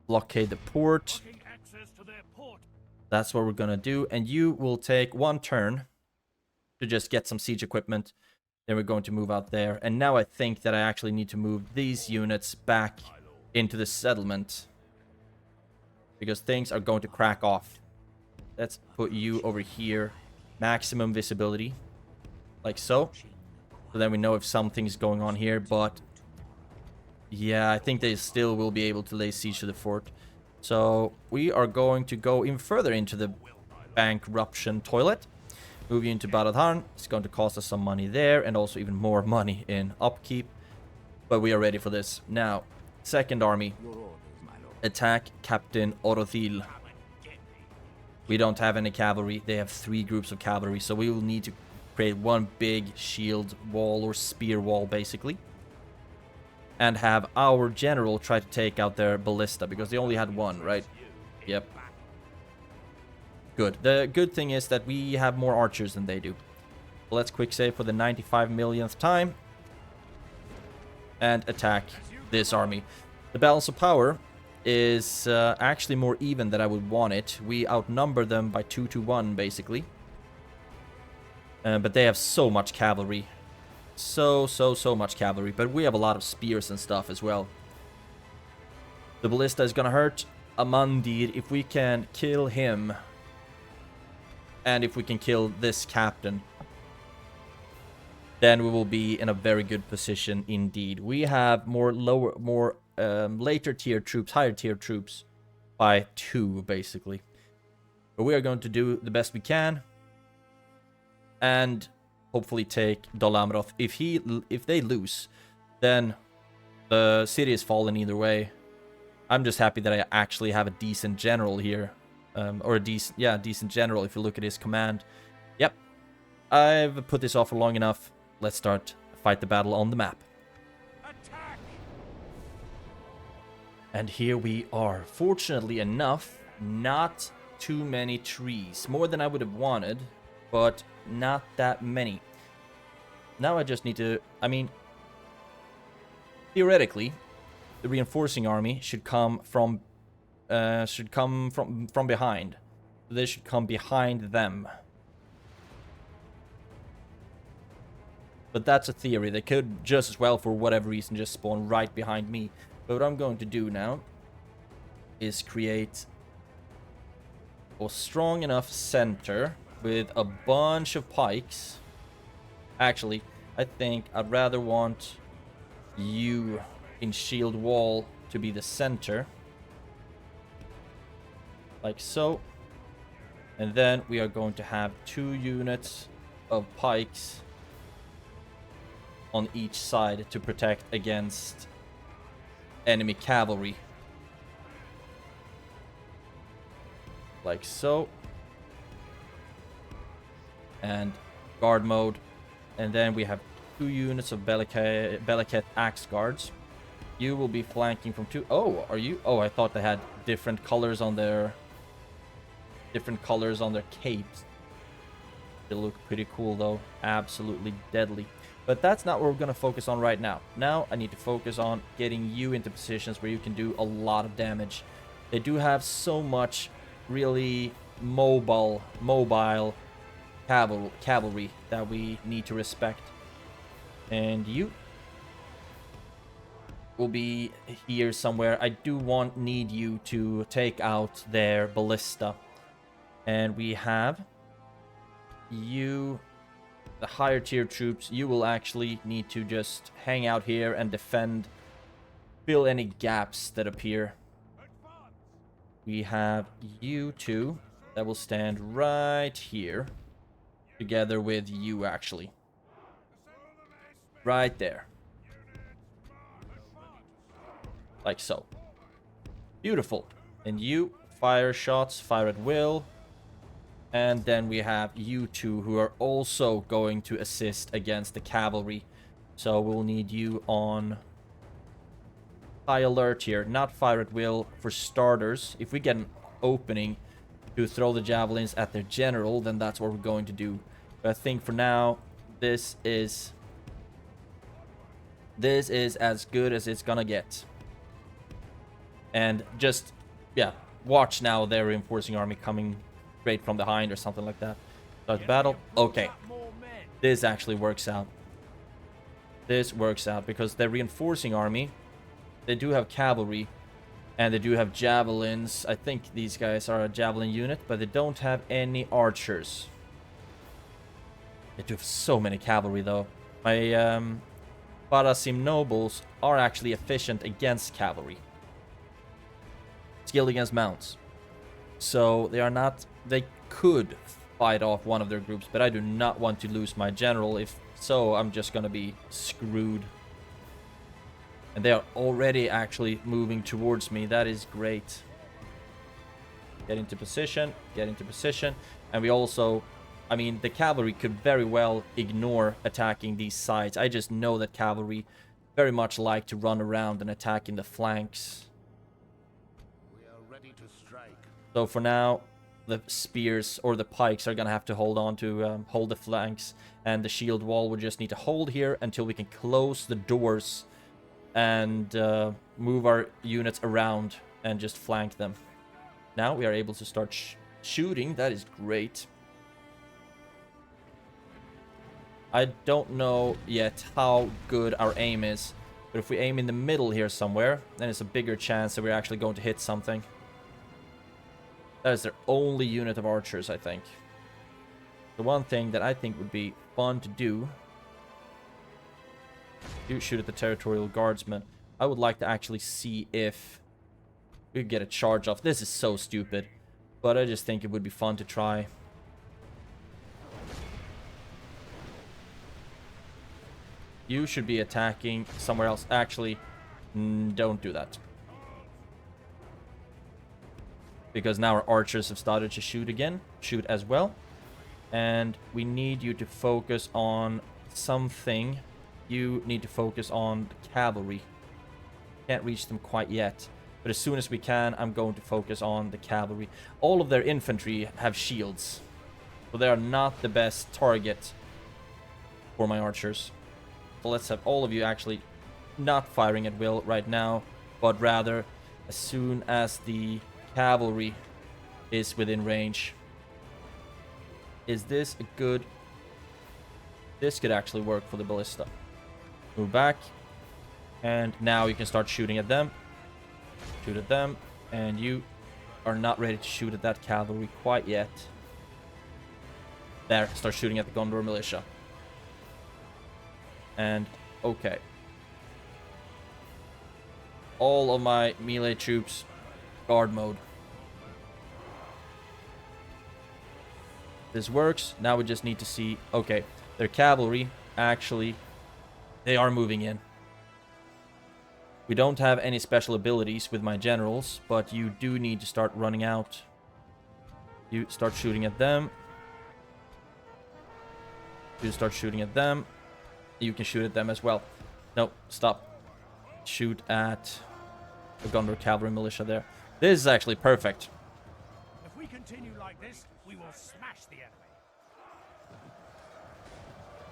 blockade the port. That's what we're gonna do. And you will take one turn to just get some siege equipment. Then we're going to move out there. And now I think that I actually need to move these units back into the settlement. Because things are going to crack off. Let's put you over here. Maximum visibility. Like so. So then we know if something's going on here. But yeah, I think they still will be able to lay siege to the fort. So we are going to go even further into the bankruption toilet. Move you into Barad-dûr. It's going to cost us some money there. And also even more money in upkeep. But we are ready for this. Now, second army. Attack Captain Orodhil. We don't have any cavalry. They have 3 groups of cavalry. So we will need to create one big shield wall or spear wall basically. And have our general try to take out their ballista. Because they only had 1, right? Yep. Good. The good thing is that we have more archers than they do. Let's quick save for the 95 millionth time. And attack this army. The balance of power is actually more even than I would want it. We outnumber them by 2 to 1 basically. But they have so much cavalry. So much cavalry. But we have a lot of spears and stuff as well. The ballista is gonna hurt. Amandir, if we can kill him. And if we can kill this captain, then we will be in a very good position indeed. We have more later tier troops, higher tier troops by 2 basically. But we are going to do the best we can. And hopefully take Dol Amroth. If they lose, then the city is fallen either way. I'm just happy that I actually have a decent general here. Or a decent general if you look at his command. Yep. I've put this off for long enough. Let's start fight the battle on the map. Attack! And here we are. Fortunately enough, not too many trees. More than I would have wanted, but not that many. Now I just need to... I mean, theoretically, the reinforcing army should come from behind. They should come behind them. But that's a theory. They could just as well, for whatever reason, just spawn right behind me. But what I'm going to do now is create a strong enough center with a bunch of pikes. Actually, I think I'd rather want you in shield wall to be the center. Like so. And then we are going to have 2 units of pikes on each side to protect against enemy cavalry. Like so. And guard mode. And then we have 2 units of Beliket axe guards. You will be flanking from 2. Oh, are you? Oh, I thought they had different colors on their capes. They look pretty cool though. Absolutely deadly. But that's not what we're going to focus on right now. Now I need to focus on getting you into positions where you can do a lot of damage. They do have so much really mobile cavalry that we need to respect. And you will be here somewhere. I do need you to take out their ballista. And we have you, the higher tier troops. You will actually need to just hang out here and defend, fill any gaps that appear. We have you two that will stand right here, together with you actually. Right there. Like so. Beautiful. And you, fire shots, fire at will. And then we have you two who are also going to assist against the cavalry. So we'll need you on high alert here. Not fire at will for starters. If we get an opening to throw the javelins at their general, then that's what we're going to do. But I think for now, this is as good as it's gonna get. And just, yeah, watch now their reinforcing army coming straight from behind or something like that. Start battle. Okay. This actually works out. This works out because their reinforcing army, they do have cavalry and they do have javelins. I think these guys are a javelin unit, but they don't have any archers. They do have so many cavalry though. My Barasim nobles are actually efficient against cavalry. Skilled against mounts. So they are not, they could fight off one of their groups, but I do not want to lose my general. If so, I'm just gonna be screwed. And they are already actually moving towards me. That is great. Get into position, get into position. And we also, I mean, the cavalry could very well ignore attacking these sides. I just know that cavalry very much like to run around and attack in the flanks. So for now, the spears or the pikes are gonna have to hold on to hold the flanks, and the shield wall will just need to hold here until we can close the doors and move our units around and just flank them. Now we are able to start shooting. That is great. I don't know yet how good our aim is, but if we aim in the middle here somewhere, then it's a bigger chance that we're actually going to hit something. That is their only unit of archers, I think. The one thing that I think would be fun to do, you shoot at the territorial guardsmen. I would like to actually see if we could get a charge off. This is so stupid, but I just think it would be fun to try. You should be attacking somewhere else. Actually, don't do that. Because now our archers have started to shoot again. Shoot as well. And we need you to focus on something. You need to focus on the cavalry. Can't reach them quite yet. But as soon as we can, I'm going to focus on the cavalry. All of their infantry have shields. So they are not the best target for my archers. So let's have all of you actually not firing at will right now, but rather as soon as the cavalry is within range. Is this a good... This could actually work for the ballista. Move back. And now you can start shooting at them. Shoot at them. And you are not ready to shoot at that cavalry quite yet. There, start shooting at the Gondor militia. And, okay. All of my melee troops, guard mode. This works. Now we just need to see, okay, their cavalry, actually, they are moving in. We don't have any special abilities with my generals, but you do need to start running out. You start shooting at them. You start shooting at them. You can shoot at them as well. No, stop. Shoot at the Gondor cavalry militia there. This is actually perfect. If we continue like this, we will smash the enemy.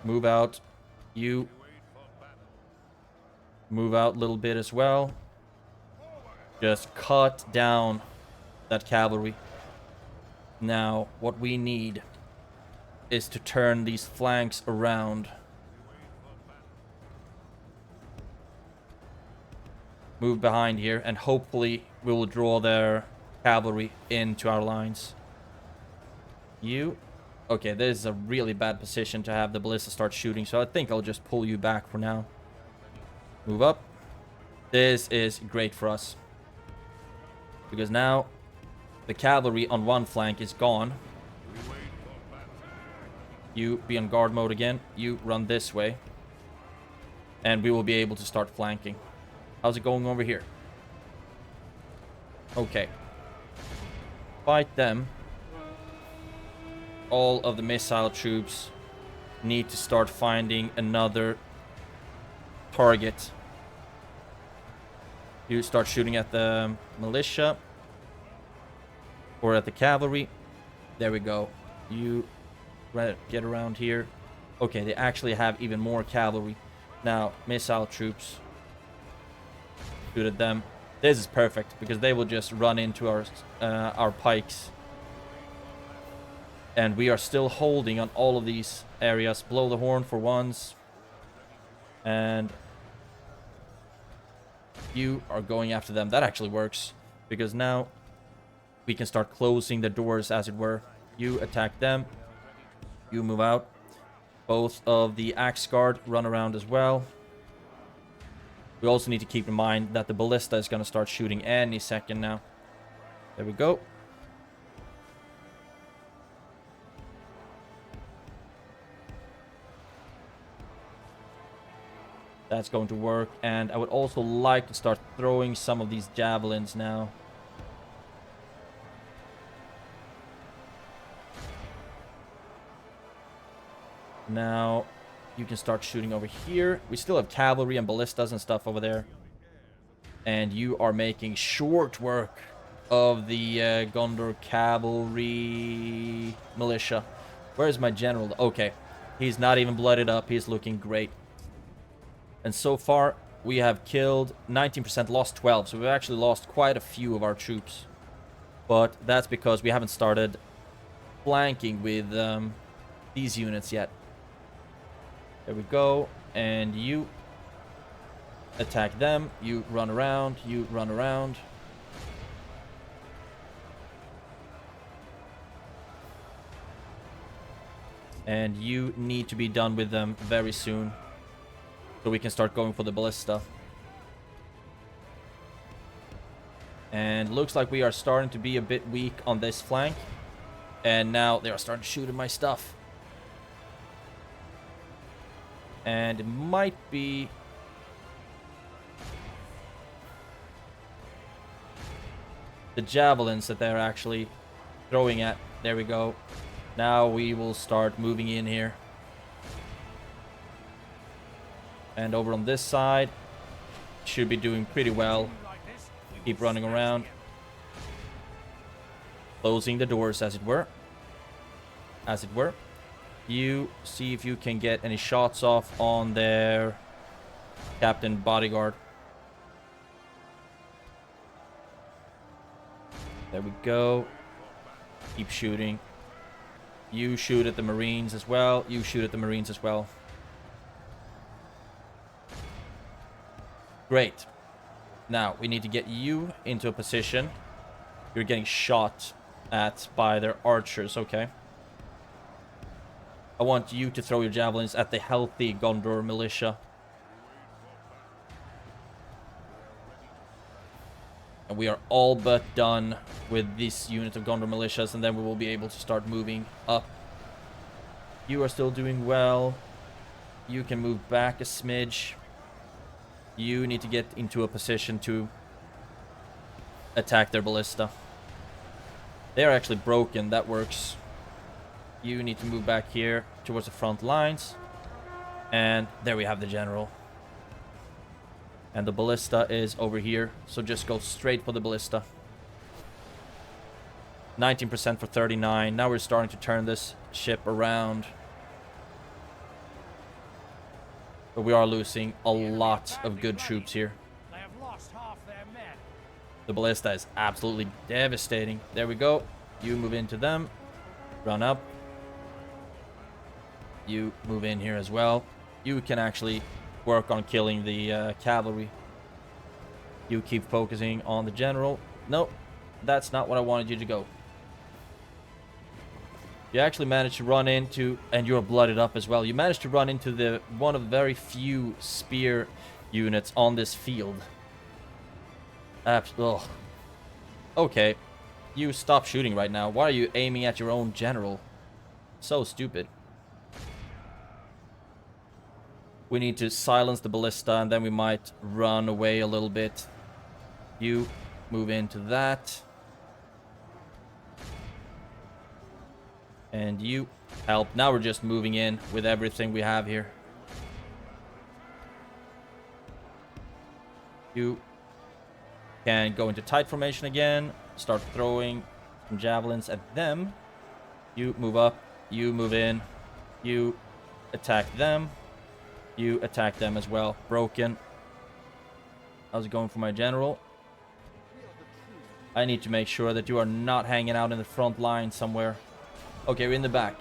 Move out. You move out a little bit as well. Just cut down that cavalry. Now, what we need is to turn these flanks around. move behind here, and hopefully we will draw their cavalry into our lines. You... Okay, this is a really bad position to have the ballista start shooting, so I think I'll just pull you back for now. Move up. This is great for us. Because now the cavalry on one flank is gone. You be on guard mode again. You run this way. And we will be able to start flanking. How's it going over here? Okay. Fight them. All of the missile troops need to start finding another target. You start shooting at the militia. Or at the cavalry. There we go. You get around here. Okay, they actually have even more cavalry. Now, missile troops. Shoot at them. This is perfect, because they will just run into our pikes. And we are still holding on all of these areas. Blow the horn for once. And you are going after them. That actually works, because now we can start closing the doors, as it were. You attack them. You move out. Both of the axe guard run around as well. We also need to keep in mind that the ballista is going to start shooting any second now. There we go. That's going to work. And I would also like to start throwing some of these javelins now. Now, you can start shooting over here. We still have cavalry and ballistas and stuff over there. And you are making short work of the Gondor cavalry militia. Where is my general? Okay. He's not even blooded up. He's looking great. And so far, we have killed 19%, lost 12. So we've actually lost quite a few of our troops. But that's because we haven't started flanking with these units yet. There we go. And you attack them. You run around. You run around. And you need to be done with them very soon, so we can start going for the ballista. And looks like we are starting to be a bit weak on this flank. And now they are starting to shoot at my stuff. And it might be... the javelins that they're actually throwing at. There we go. Now we will start moving in here. And over on this side, should be doing pretty well. Keep running around. Closing the doors, as it were. As it were. You see if you can get any shots off on their captain bodyguard. There we go. Keep shooting. You shoot at the Marines as well. You shoot at the Marines as well. Great. Now, we need to get you into a position. You're getting shot at by their archers, okay? I want you to throw your javelins at the healthy Gondor militia. And we are all but done with this unit of Gondor militias, and then we will be able to start moving up. You are still doing well. You can move back a smidge. You need to get into a position to attack their ballista. They are actually broken. That works. You need to move back here towards the front lines. And there we have the general. And the ballista is over here. So just go straight for the ballista. 19% for 39. Now we're starting to turn this ship around. But we are losing a lot of good troops here. They have lost half their men. The ballista is absolutely devastating. There we go. You move into them. Run up. You move in here as well. You can actually work on killing the cavalry. You keep focusing on the general. Nope, that's not what I wanted you to go. You actually managed to run into, and you're blooded up as well. You managed to run into the one of the very few spear units on this field. Ugh. Okay, you stop shooting right now. Why are you aiming at your own general? So stupid. We need to silence the ballista, and then we might run away a little bit. You move into that. And you help. Now we're just moving in with everything we have here. You can go into tight formation again. Start throwing some javelins at them. You move up. You move in. You attack them. You attack them as well. Broken. How's it going for my general? I need to make sure that you are not hanging out in the front line somewhere. Okay, we're in the back.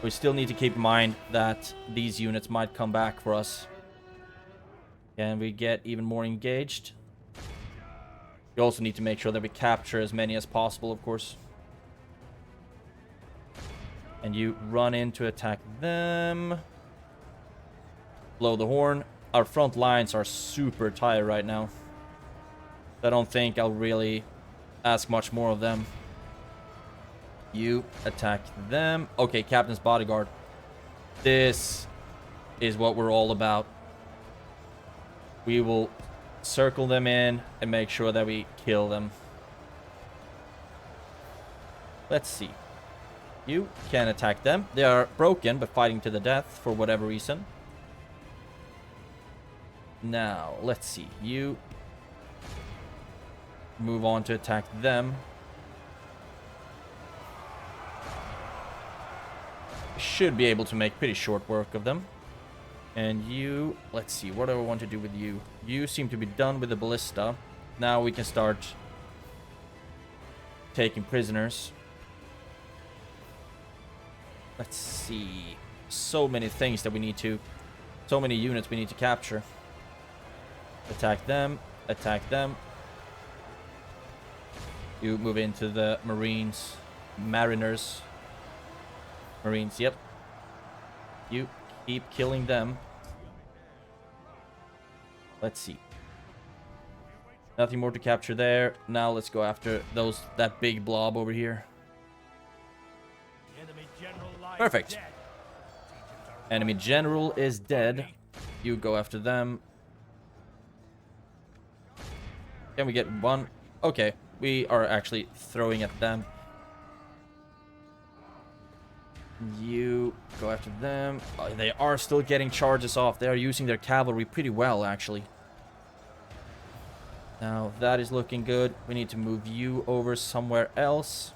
We still need to keep in mind that these units might come back for us. Can we get even more engaged? We also need to make sure that we capture as many as possible, of course. And you run in to attack them. Blow the horn. Our front lines are super tired right now. I don't think I'll really ask much more of them. You attack them. Okay, Captain's Bodyguard. This is what we're all about. We will circle them in and make sure that we kill them. Let's see. You can attack them. They are broken, but fighting to the death for whatever reason. Now, let's see. You move on to attack them. Should be able to make pretty short work of them. And you, let's see, what do I want to do with you? You seem to be done with the ballista. Now we can start taking prisoners. Let's see. So many things that we need to, so many units we need to capture. Attack them, attack them. You move into the Marines, Mariners. Marines, yep. You keep killing them. Let's see. Nothing more to capture there. Now let's go after that big blob over here. Perfect. Enemy general is dead. You go after them. Can we get one? Okay, we are actually throwing at them. You go after them. Oh, they are still getting charges off. They are using their cavalry pretty well, actually. Now, that is looking good. We need to move you over somewhere else.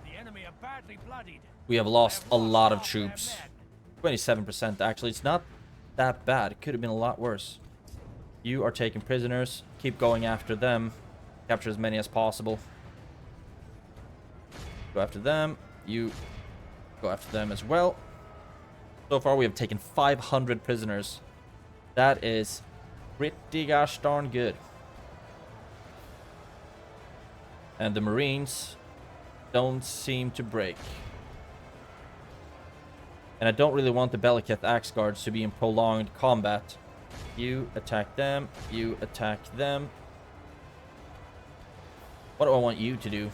The enemy are badly bloodied. We have lost a lot of troops. 27%, actually. It's not that bad. It could have been a lot worse. You are taking prisoners. Keep going after them. Capture as many as possible. Go after them. You go after them as well. So far we have taken 500 prisoners. That is pretty gosh darn good. And the Marines don't seem to break. And I don't really want the Belliceth Axe Guards to be in prolonged combat. You attack them. You attack them. What do I want you to do?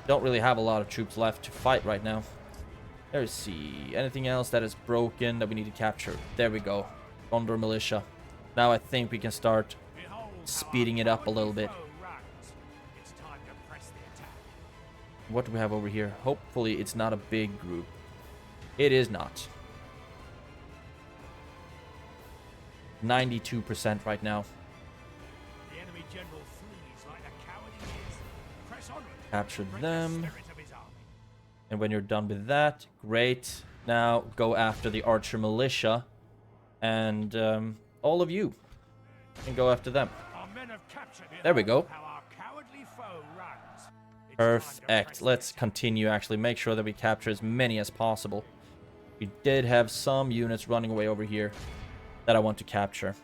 Don't really have a lot of troops left to fight right now. Let's see. Anything else that is broken that we need to capture? There we go. Gondor militia. Now I think we can start speeding it up a little bit. What do we have over here? Hopefully it's not a big group. It is not. 92% right now. The enemy general flees like the coward he is. Press onward. Capture them. And when you're done with that, great. Now go after the archer militia. And all of you can go after them. There we go. Perfect. Let's continue, actually. Make sure that we capture as many as possible. We did have some units running away over here that I want to capture.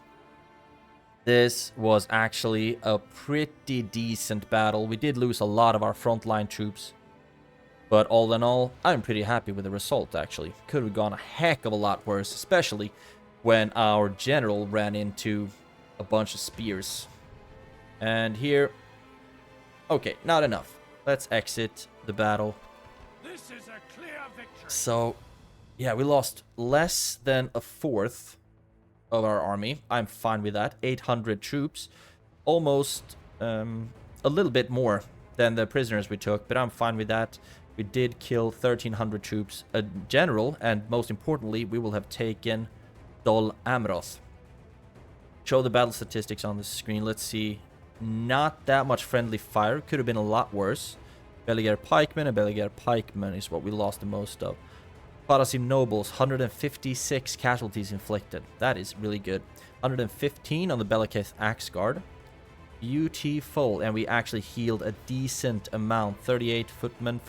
This was actually a pretty decent battle. We did lose a lot of our frontline troops. But all in all, I'm pretty happy with the result, actually. Could have gone a heck of a lot worse, especially when our general ran into a bunch of spears. And here... Okay, not enough. Let's exit the battle. This is a clear victory. So, yeah, we lost less than a fourth of our army. I'm fine with that. 800 troops. Almost a little bit more than the prisoners we took, but I'm fine with that. We did kill 1,300 troops, a general, and most importantly, we will have taken Dol Amroth. Show the battle statistics on the screen. Let's see. Not that much friendly fire. Could have been a lot worse. Beligar pikemen and Beligar pikemen is what we lost the most of. Parasim nobles, 156 casualties inflicted. That is really good. 115 on the Belaketh axe guard. Beautiful. And we actually healed a decent amount. 38 footmen,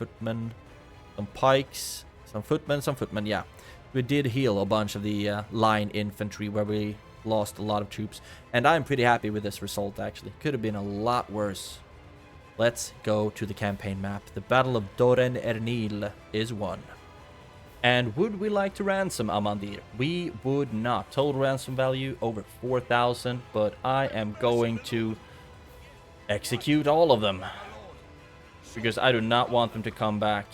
some pikes, some footmen, yeah. We did heal a bunch of the line infantry where we lost a lot of troops. And I'm pretty happy with this result, actually. Could have been a lot worse. Let's go to the campaign map. The Battle of Doren Ernil is won. And would we like to ransom Amandir? We would not. Total ransom value over 4,000, but I am going to execute all of them. Because I do not want them to come back.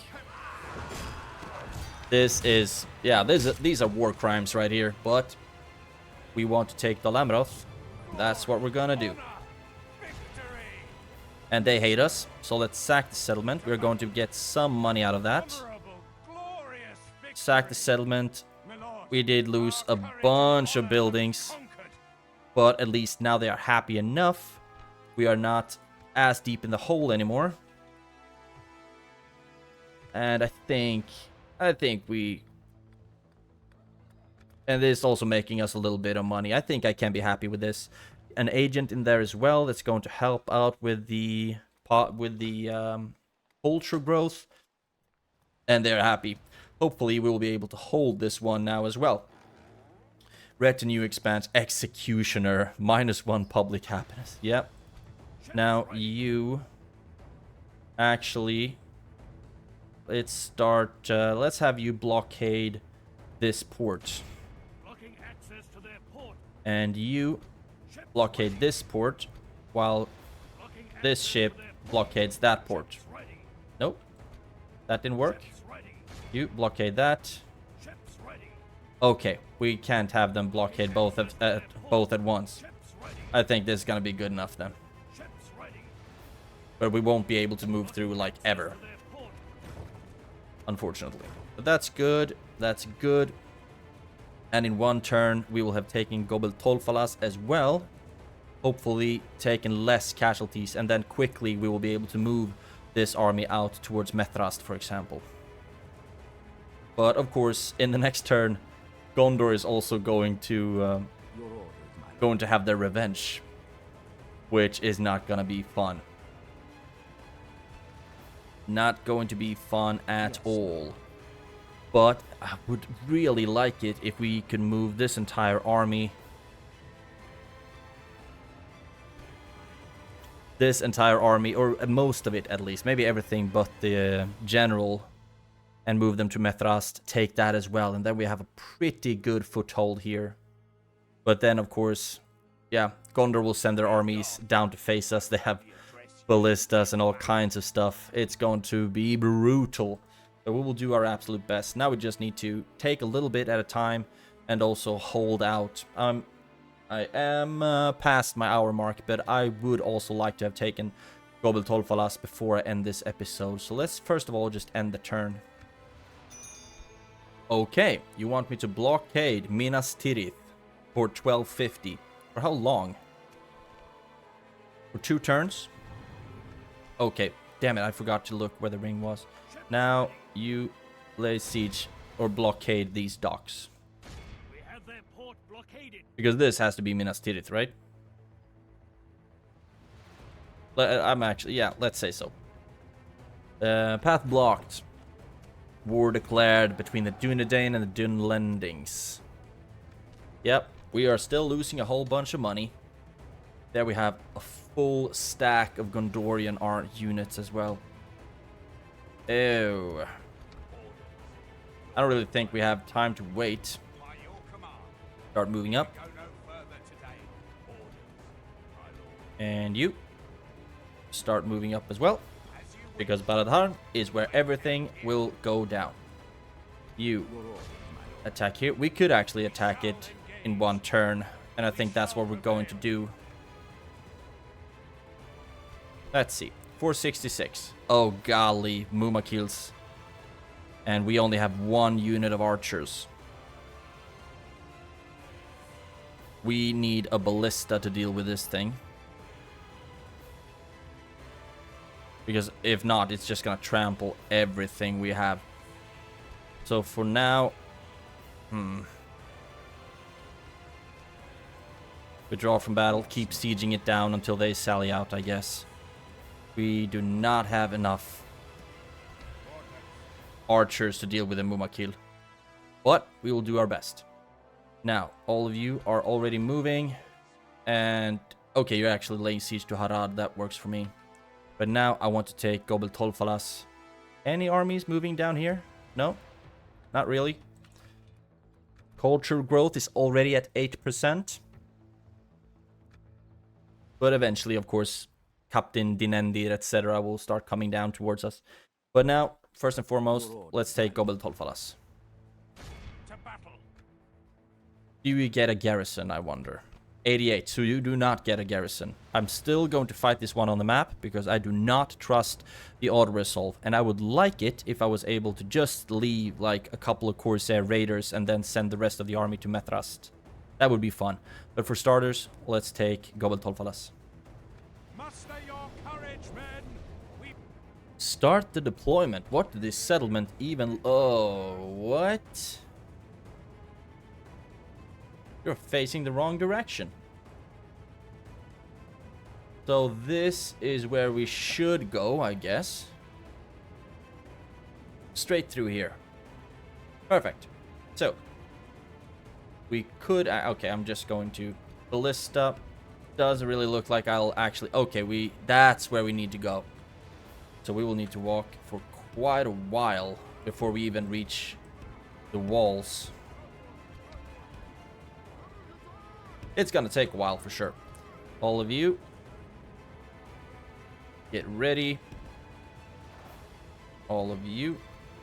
This is... yeah, these are war crimes right here, but we want to take the Lamroth. That's what we're gonna do. And they hate us, so let's sack the settlement. We're going to get some money out of that. Sack the settlement. We did lose a bunch of buildings, but at least now they are happy enough. We are not as deep in the hole anymore. And I think we... and this is also making us a little bit of money. I think I can be happy with this. An agent in there as well that's going to help out with the culture growth. And they're happy. Hopefully we will be able to hold this one now as well. Retinue expands. Executioner. -1 public happiness. Yep. Now you... actually... let's start... let's have you blockade this port. And you blockade this port, while this ship blockades that port. Nope. That didn't work. You blockade that. Okay, we can't have them blockade both at once. I think this is gonna be good enough then. But we won't be able to move through like ever. Unfortunately. But that's good. That's good. And in one turn, we will have taken Gobel Tolfalas as well. Hopefully taken less casualties. And then quickly we will be able to move this army out towards Methrast, for example. But of course, in the next turn, Gondor is also going to have their revenge. Which is not gonna be fun. Not going to be fun at all. But I would really like it if we could move this entire army. This entire army, or most of it at least. Maybe everything but the general. And move them to Methrast. Take that as well. And then we have a pretty good foothold here. But then, of course, yeah, Gondor will send their armies down to face us. They have ballistas and all kinds of stuff. It's going to be brutal. But we will do our absolute best. Now we just need to take a little bit at a time and also hold out. I am past my hour mark, but I would also like to have taken Gobel Tolfalas before I end this episode. So let's first of all just end the turn. Okay, you want me to blockade Minas Tirith for 1250. For how long? For 2 turns? Okay, damn it, I forgot to look where the ring was. Now you lay siege or blockade these docks. We have their port blockaded. Because this has to be Minas Tirith, right? I'm actually, yeah, let's say so. Path blocked. War declared between the Dunedain and the Dunlendings. Yep, we are still losing a whole bunch of money. There we have a full stack of Gondorian art units as well. Ew. I don't really think we have time to wait. Start moving up. And you start moving up as well, because Baladhar is where everything will go down. You attack here. We could actually attack it in one turn, and I think that's what we're going to do. Let's see. 466. Oh golly, Muma kills. And we only have one unit of archers. We need a ballista to deal with this thing. Because if not, it's just gonna trample everything we have. So for now... Withdraw from battle, keep sieging it down until they sally out, I guess. We do not have enough archers to deal with the Mumakil. But we will do our best. Now, all of you are already moving. And, okay, you're actually laying siege to Harad. That works for me. But now I want to take Gobel Tolfalas. Any armies moving down here? No? Not really. Culture growth is already at 8%. But eventually, of course, Captain Dinendir, etc. will start coming down towards us. But now, first and foremost, let's take Gobel Tolfalas. Do you get a garrison, I wonder? 88, so you do not get a garrison. I'm still going to fight this one on the map, because I do not trust the auto-resolve. And I would like it if I was able to just leave like a couple of Corsair raiders and then send the rest of the army to Methrast. That would be fun. But for starters, let's take Gobel Tolfalas. Muster your courage, men. Start the deployment. What did this settlement even... Oh, what? You're facing the wrong direction. So this is where we should go, I guess. Straight through here. Perfect. So we could... Okay, I'm just going to... Ballista. Doesn't really look like I'll actually... Okay, that's where we need to go. So we will need to walk for quite a while before we even reach the walls. It's gonna take a while for sure. All of you, get ready. All of you.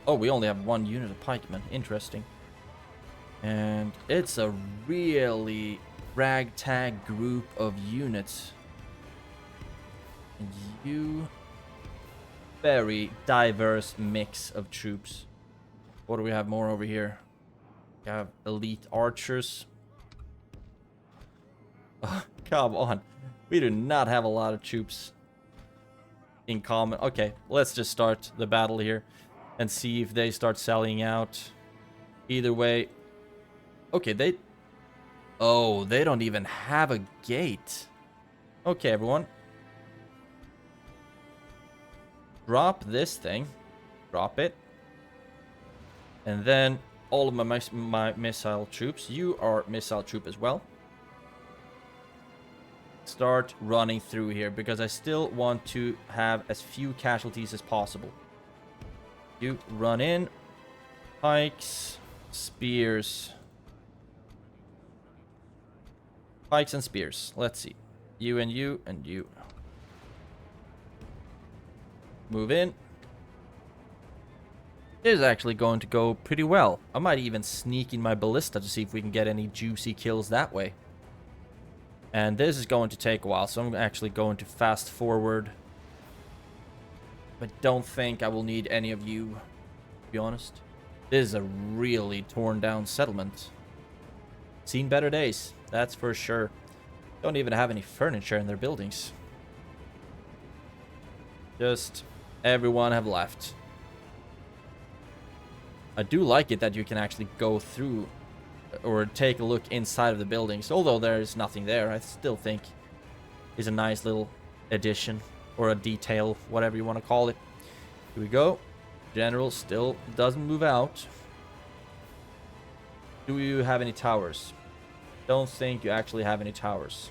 Oh, we only have one unit of pikemen. Interesting. And it's a really ragtag group of units. And you... Very diverse mix of troops. What do we have more over here? We have elite archers. Oh, come on. We do not have a lot of troops in common. Okay, let's just start the battle here and see if they start sallying out. Either way. Okay, they... Oh, they don't even have a gate. Okay, everyone. Drop this thing. Drop it. And then all of my missile troops. You are missile troop as well. Start running through here because I still want to have as few casualties as possible. You run in. Pikes. Spears. Pikes and spears. Let's see. You and you and you. Move in. This is actually going to go pretty well. I might even sneak in my ballista to see if we can get any juicy kills that way. And this is going to take a while, so I'm actually going to fast forward. But don't think I will need any of you, to be honest. This is a really torn down settlement. Seen better days, that's for sure. Don't even have any furniture in their buildings. Just... everyone have left. I do like it that you can actually go through or take a look inside of the buildings. Although there is nothing there, I still think is a nice little addition or a detail, whatever you want to call it. Here we go. General still doesn't move out. Do you have any towers? Don't think you actually have any towers.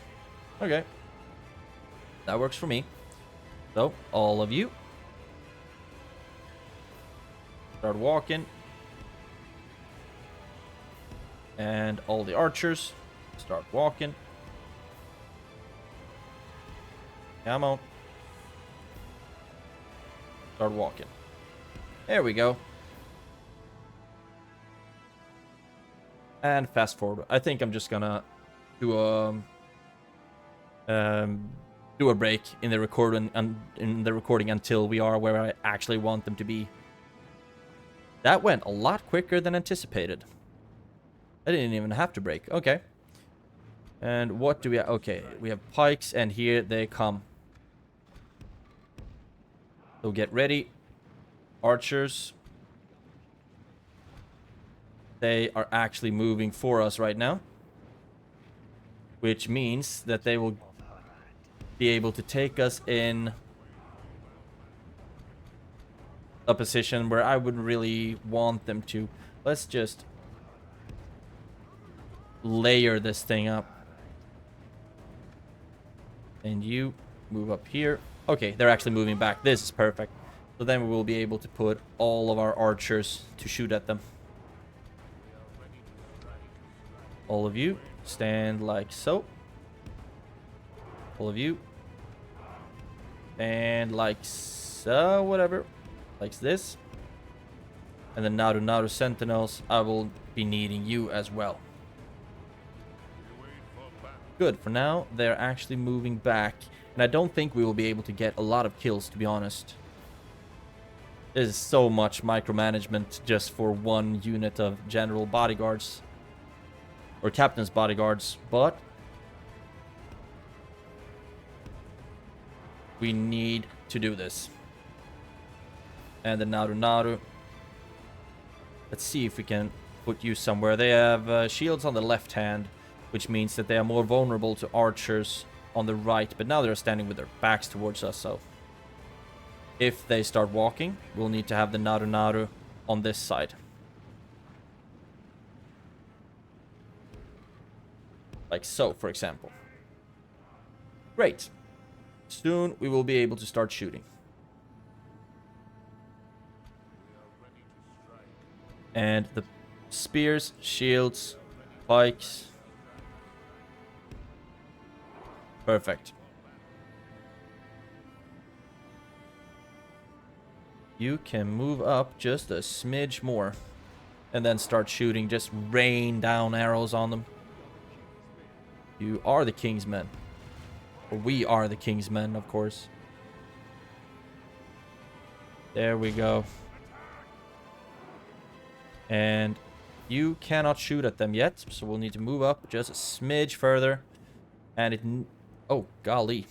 Okay. That works for me. So, all of you, start walking. And all the archers, start walking. Come on. Start walking. There we go. And fast forward. I think I'm just gonna do a break in the recording until we are where I actually want them to be. That went a lot quicker than anticipated. I didn't even have to break. Okay. And what do we have? Okay, we have pikes, and here they come. So get ready. Archers. They are actually moving for us right now. Which means that they will be able to take us in a position where I wouldn't really want them to. Let's just layer this thing up. And you move up here. Okay, they're actually moving back. This is perfect. So then we will be able to put all of our archers to shoot at them. All of you, stand like so. All of you. And like so, whatever. Like this. And then Naru Sentinels, I will be needing you as well. Good, for now, they're actually moving back. And I don't think we will be able to get a lot of kills, to be honest. There's so much micromanagement just for one unit of general bodyguards. Or captain's bodyguards, but we need to do this. And the Naru. Let's see if we can put you somewhere. They have shields on the left hand, which means that they are more vulnerable to archers on the right. But now they're standing with their backs towards us, so if they start walking, we'll need to have the Naru on this side. Like so, for example. Great. Soon we will be able to start shooting. And the spears, shields, pikes. Perfect. You can move up just a smidge more. And then start shooting. Just rain down arrows on them. You are the king's men. Or we are the king's men, of course. There we go. And you cannot shoot at them yet, so we'll need to move up just a smidge further. And it... Oh, golly.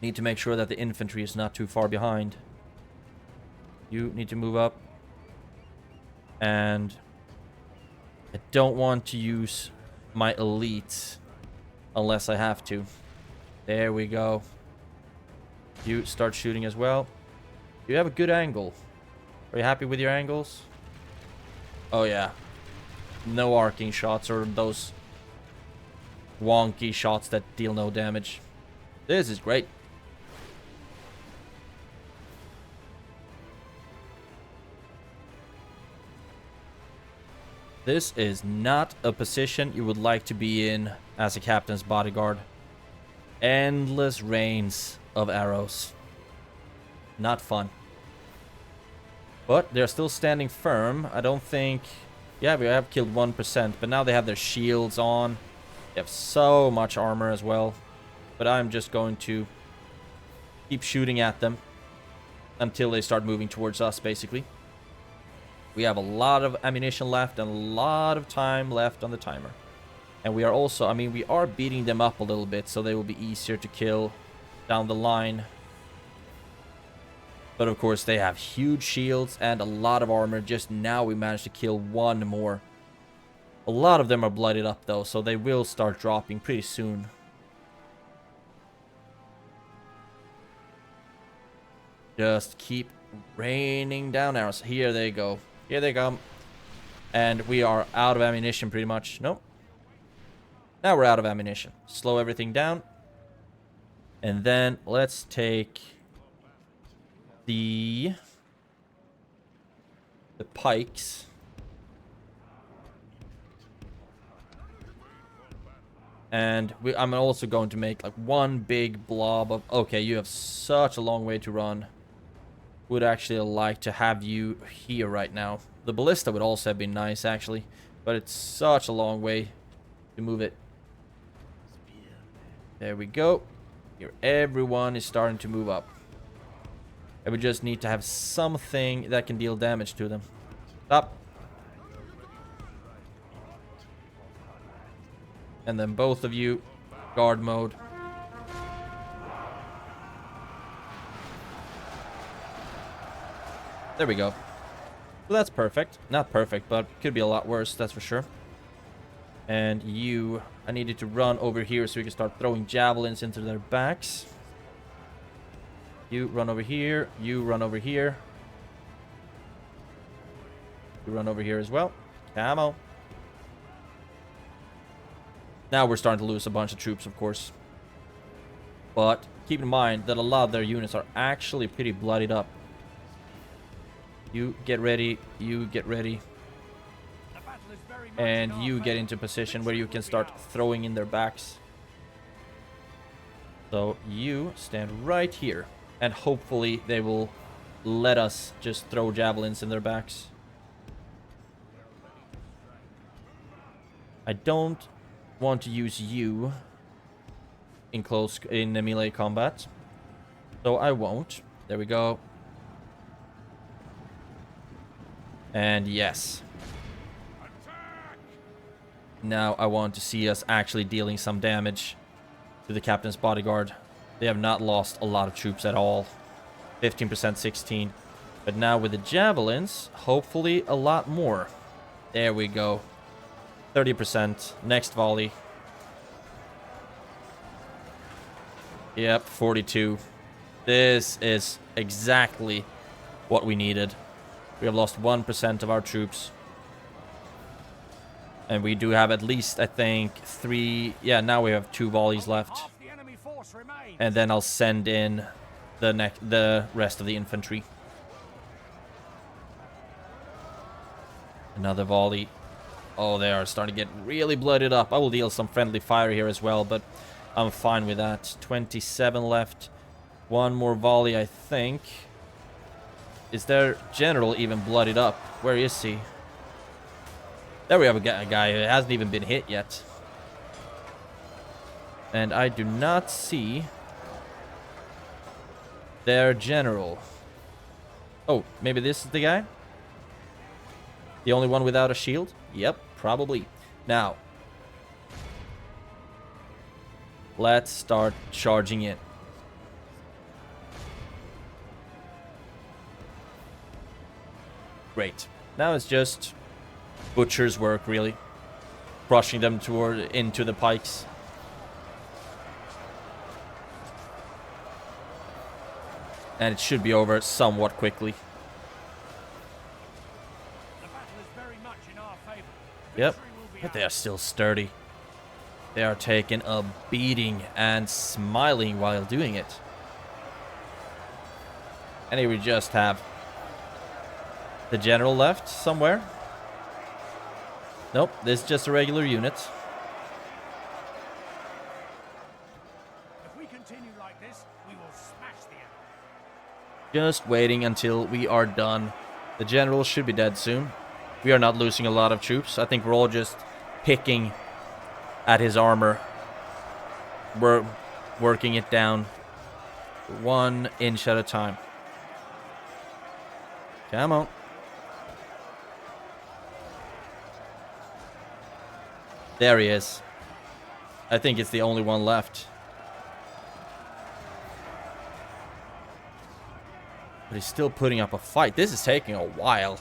Need to make sure that the infantry is not too far behind. You need to move up. And I don't want to use my elites unless I have to. There we go. You start shooting as well. You have a good angle. Are you happy with your angles? Oh yeah. No arcing shots or those wonky shots that deal no damage. This is great. This is not a position you would like to be in as a captain's bodyguard. Endless rains of arrows. Not fun. But they're still standing firm. I don't think... Yeah, we have killed 1%, but now they have their shields on. They have so much armor as well. But I'm just going to keep shooting at them until they start moving towards us, basically. We have a lot of ammunition left and a lot of time left on the timer. And we are also, I mean, we are beating them up a little bit, so they will be easier to kill down the line. But of course, they have huge shields and a lot of armor. Just now we managed to kill one more. A lot of them are blooded up though, so they will start dropping pretty soon. Just keep raining down arrows. Here they go. Here they come. And we are out of ammunition pretty much. Nope. Now we're out of ammunition. Slow everything down. And then let's take the pikes. And I'm also going to make like one big blob of... Okay, you have such a long way to run. Would actually like to have you here right now. The ballista would also have been nice, actually. But it's such a long way to move it. There we go. Here, everyone is starting to move up. And we just need to have something that can deal damage to them. Stop. And then both of you, guard mode. There we go. So that's perfect. Not perfect, but could be a lot worse, that's for sure. And you, I needed to run over here so we can start throwing javelins into their backs. You run over here. You run over here. You run over here as well. Come on. Now we're starting to lose a bunch of troops, of course. But keep in mind that a lot of their units are actually pretty bloodied up. You get ready. You get ready. And you get into position where you can start throwing in their backs. So you stand right here. And hopefully they will let us just throw javelins in their backs. I don't want to use you in the melee combat, so I won't. There we go. And yes, now I want to see us actually dealing some damage to the captain's bodyguard. They have not lost a lot of troops at all. 15%, 16, but now with the javelins, hopefully a lot more. There we go. 30%. Next volley. Yep, 42. This is exactly what we needed. We have lost 1% of our troops. And we do have at least, I think, 3... Yeah, now we have 2 volleys left. And then I'll send in the rest of the infantry. Another volley. Oh, they are starting to get really blooded up. I will deal some friendly fire here as well, but I'm fine with that. 27 left. One more volley, I think. Is their general even blooded up? Where is he? There we have a guy who hasn't even been hit yet. And I do not see their general. Oh, maybe this is the guy? The only one without a shield? Yep, probably. Now, let's start charging in. Great. Now it's just butcher's work, really. Crushing them into the pikes. And it should be over somewhat quickly. Yep, but they are still sturdy. They are taking a beating and smiling while doing it. And here we just have the general left somewhere. Nope, this is just a regular unit. If we continue like this, we will smash the enemy. Just waiting until we are done. The general should be dead soon. We are not losing a lot of troops. I think we're all just picking at his armor. We're working it down 1 inch at a time. Come on. There he is. I think it's the only one left. But he's still putting up a fight. This is taking a while.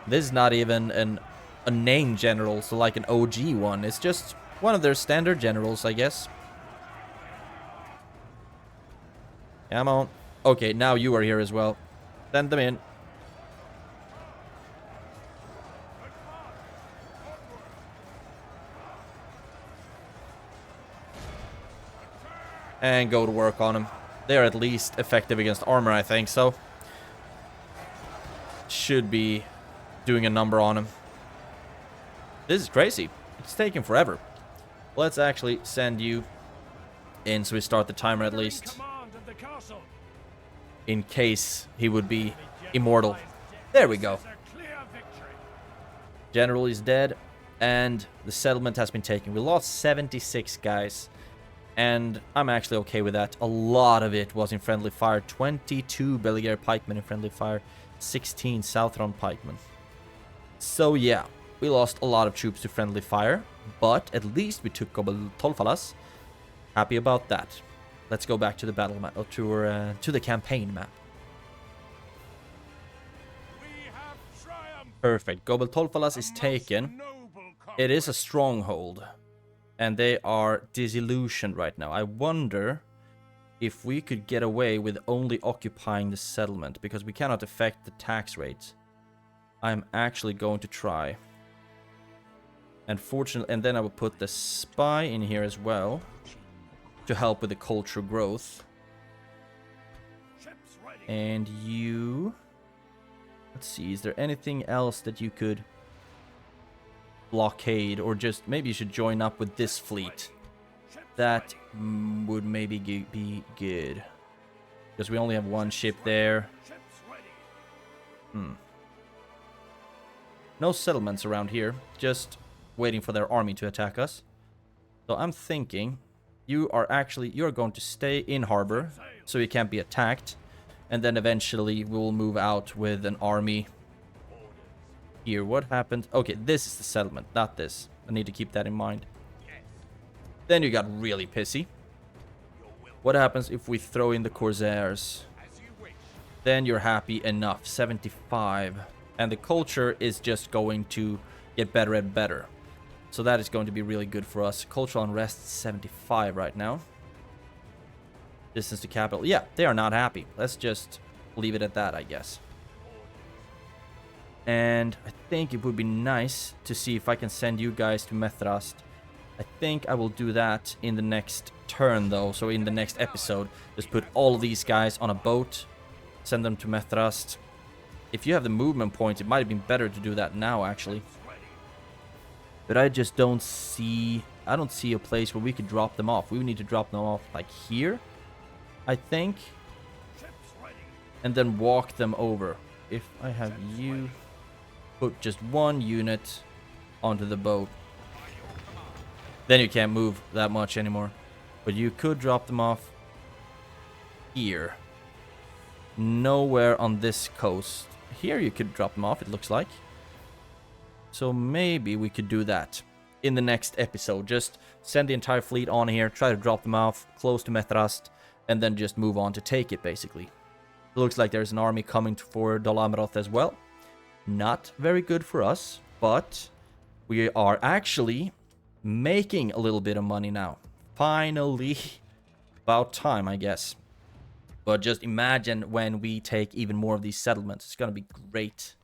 This is not even a named general, so like an OG one. It's just one of their standard generals, I guess. Come on. Okay, now you are here as well. Send them in. and go to work on them. They're at least effective against armor, I think, so should be doing a number on them. This is crazy. It's taking forever. Let's actually send you in so we start the timer at least. In case he would be immortal. There we go. General is dead. And the settlement has been taken. We lost 76 guys. And I'm actually okay with that. A lot of it was in friendly fire. 22 Belliger pikemen in friendly fire. 16 Southron pikemen. So yeah, we lost a lot of troops to friendly fire. But at least we took Gobel Tolfalas. Happy about that. Let's go back to the battle map, or to the campaign map. Perfect. Gobel Tolfalas is taken. It is a stronghold. And they are disillusioned right now. I wonder if we could get away with only occupying the settlement, because we cannot affect the tax rates. I'm actually going to try. And fortunately, and then I will put the spy in here as well to help with the culture growth. And you, let's see, is there anything else that you could blockade, or just maybe you should join up with this fleet? That would maybe be good, because we only have one ship there. No settlements around here, just waiting for their army to attack us. So I'm thinking you're going to stay in harbor so you can't be attacked, and then eventually we will move out with an army here. What happened? Okay, this is the settlement, not this. I need to keep that in mind. Then you got really pissy. What happens if we throw in the corsairs? Then you're happy enough. 75. And the culture is just going to get better and better. So that is going to be really good for us. Cultural unrest 75 right now. Distance to capital. Yeah, they are not happy. Let's just leave it at that, I guess. And I think it would be nice to see if I can send you guys to Methrast. I think I will do that in the next turn, though. So in the next episode, just put all of these guys on a boat, send them to Methrast. If you have the movement points, it might have been better to do that now, actually. But I just don't see... I don't see a place where we could drop them off. We would need to drop them off, like, here, I think. And then walk them over. If I have you... put just one unit onto the boat. Then you can't move that much anymore. But you could drop them off here. Nowhere on this coast. Here you could drop them off, it looks like. So maybe we could do that in the next episode. Just send the entire fleet on here, try to drop them off close to Methrast, and then just move on to take it, basically. It looks like there's an army coming for Dol Amroth as well. Not very good for us, but we are actually making a little bit of money now. Finally. About time, I guess. But just imagine when we take even more of these settlements. It's going to be great.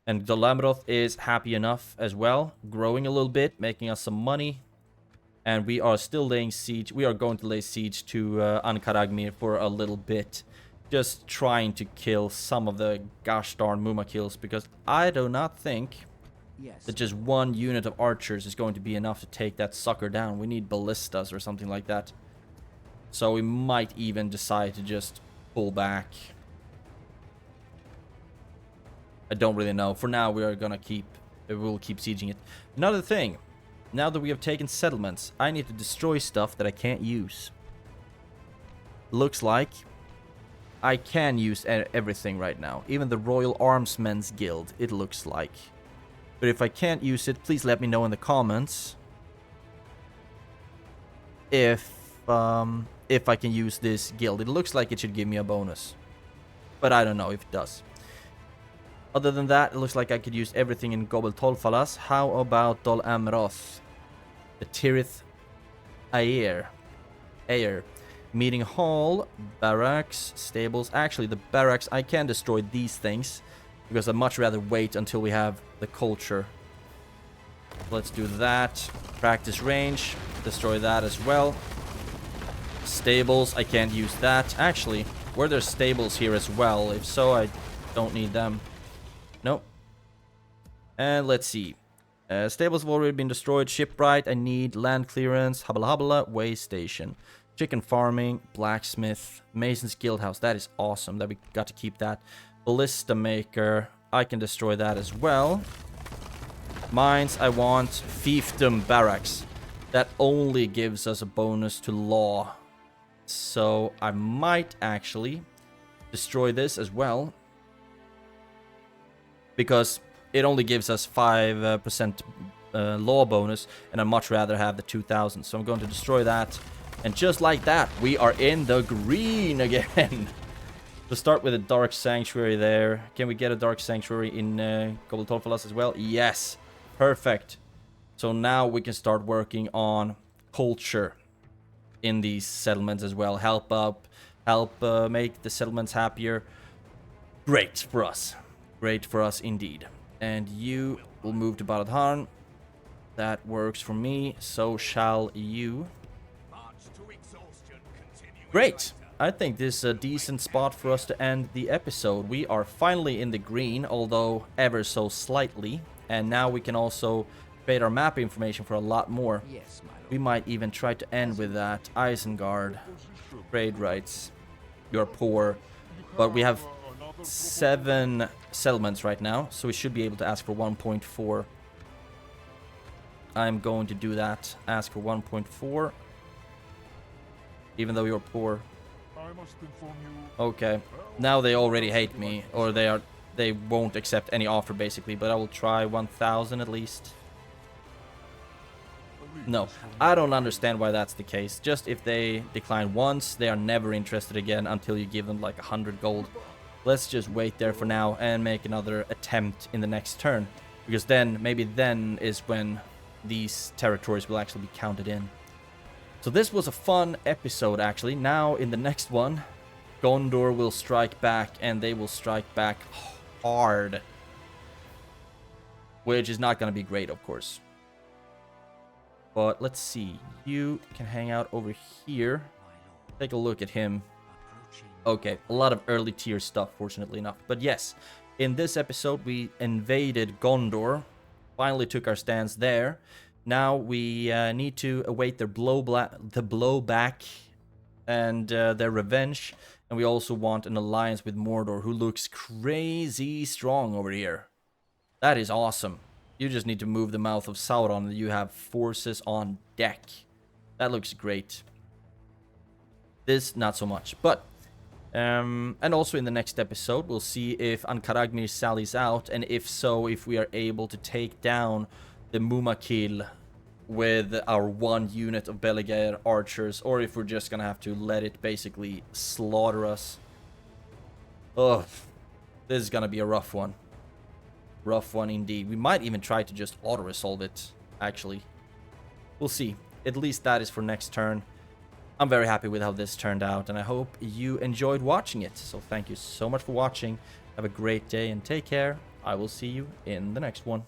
And Dol Amroth is happy enough as well. Growing a little bit, making us some money. And we are still laying siege. We are going to lay siege to Ankaragmir for a little bit. Just trying to kill some of the gosh darn Mumakils, because I do not think that just one unit of archers is going to be enough to take that sucker down. We need ballistas or something like that. So we might even decide to just pull back. I don't really know. For now, we are gonna we'll keep sieging it. Another thing, now that we have taken settlements, I need to destroy stuff that I can't use. Looks like I can use everything right now. Even the Royal Armsmen's Guild, it looks like. But if I can't use it, please let me know in the comments. If I can use this guild. It looks like it should give me a bonus. But I don't know if it does. Other than that, it looks like I could use everything in Gobel Tolfalas. How about Dol Amroth? The Tirith Air. Meeting hall, barracks, stables. Actually, the barracks, I can destroy these things, because I'd much rather wait until we have the culture. Let's do that. Practice range. Destroy that as well. Stables, I can't use that. Actually, were there stables here as well? If so, I don't need them. Nope. And let's see. Stables have already been destroyed. Shipwright, I need land clearance. Habala habala, way station. Chicken farming, blacksmith, Mason's guild house. That is awesome. That we got to keep that. Ballista maker, I can destroy that as well. Mines, I want fiefdom barracks. That only gives us a bonus to law. So I might actually destroy this as well. Because it only gives us 5% law bonus, and I'd much rather have the 2000. So I'm going to destroy that. And just like that, we are in the green again. To start with a Dark Sanctuary there. Can we get a Dark Sanctuary in Gobbletorfalas as well? Yes. Perfect. So now we can start working on culture in these settlements as well. Help make the settlements happier. Great for us. Great for us indeed. And you will move to Baradharn. That works for me. So shall you. Great. I think this is a decent spot for us to end the episode. We are finally in the green, although ever so slightly. And now we can also trade our map information for a lot more. Yes, my lord. We might even try to end with that. Isengard. Trade rights. You're poor. But we have 7 settlements right now, so we should be able to ask for 1.4. I'm going to do that. Ask for 1.4. Even though you're poor. Okay. Now they already hate me, or they won't accept any offer basically, but I will try 1,000 at least. No, I don't understand why that's the case. Just if they decline once, they are never interested again until you give them like 100 gold. Let's just wait there for now and make another attempt in the next turn. Because then, maybe then is when these territories will actually be counted in. So this was a fun episode actually. Now in the next one, Gondor will strike back, and they will strike back hard. Which is not going to be great, of course. But let's see. You can hang out over here. Take a look at him. Okay, a lot of early tier stuff, fortunately enough. But yes, in this episode we invaded Gondor. Finally took our stance there. Now we need to await their blowback and their revenge. And we also want an alliance with Mordor, who looks crazy strong over here. That is awesome. You just need to move the mouth of Sauron and you have forces on deck. That looks great. This, not so much. But, and also in the next episode, we'll see if Ankaragmir sallies out. And if so, if we are able to take down the Mumakil with our 1 unit of Belegaer archers, or if we're just gonna have to let it basically slaughter us. Ugh, this is gonna be a rough one. Rough one indeed. We might even try to just auto-resolve it, actually. We'll see. At least that is for next turn. I'm very happy with how this turned out, and I hope you enjoyed watching it. So thank you so much for watching. Have a great day and take care. I will see you in the next one.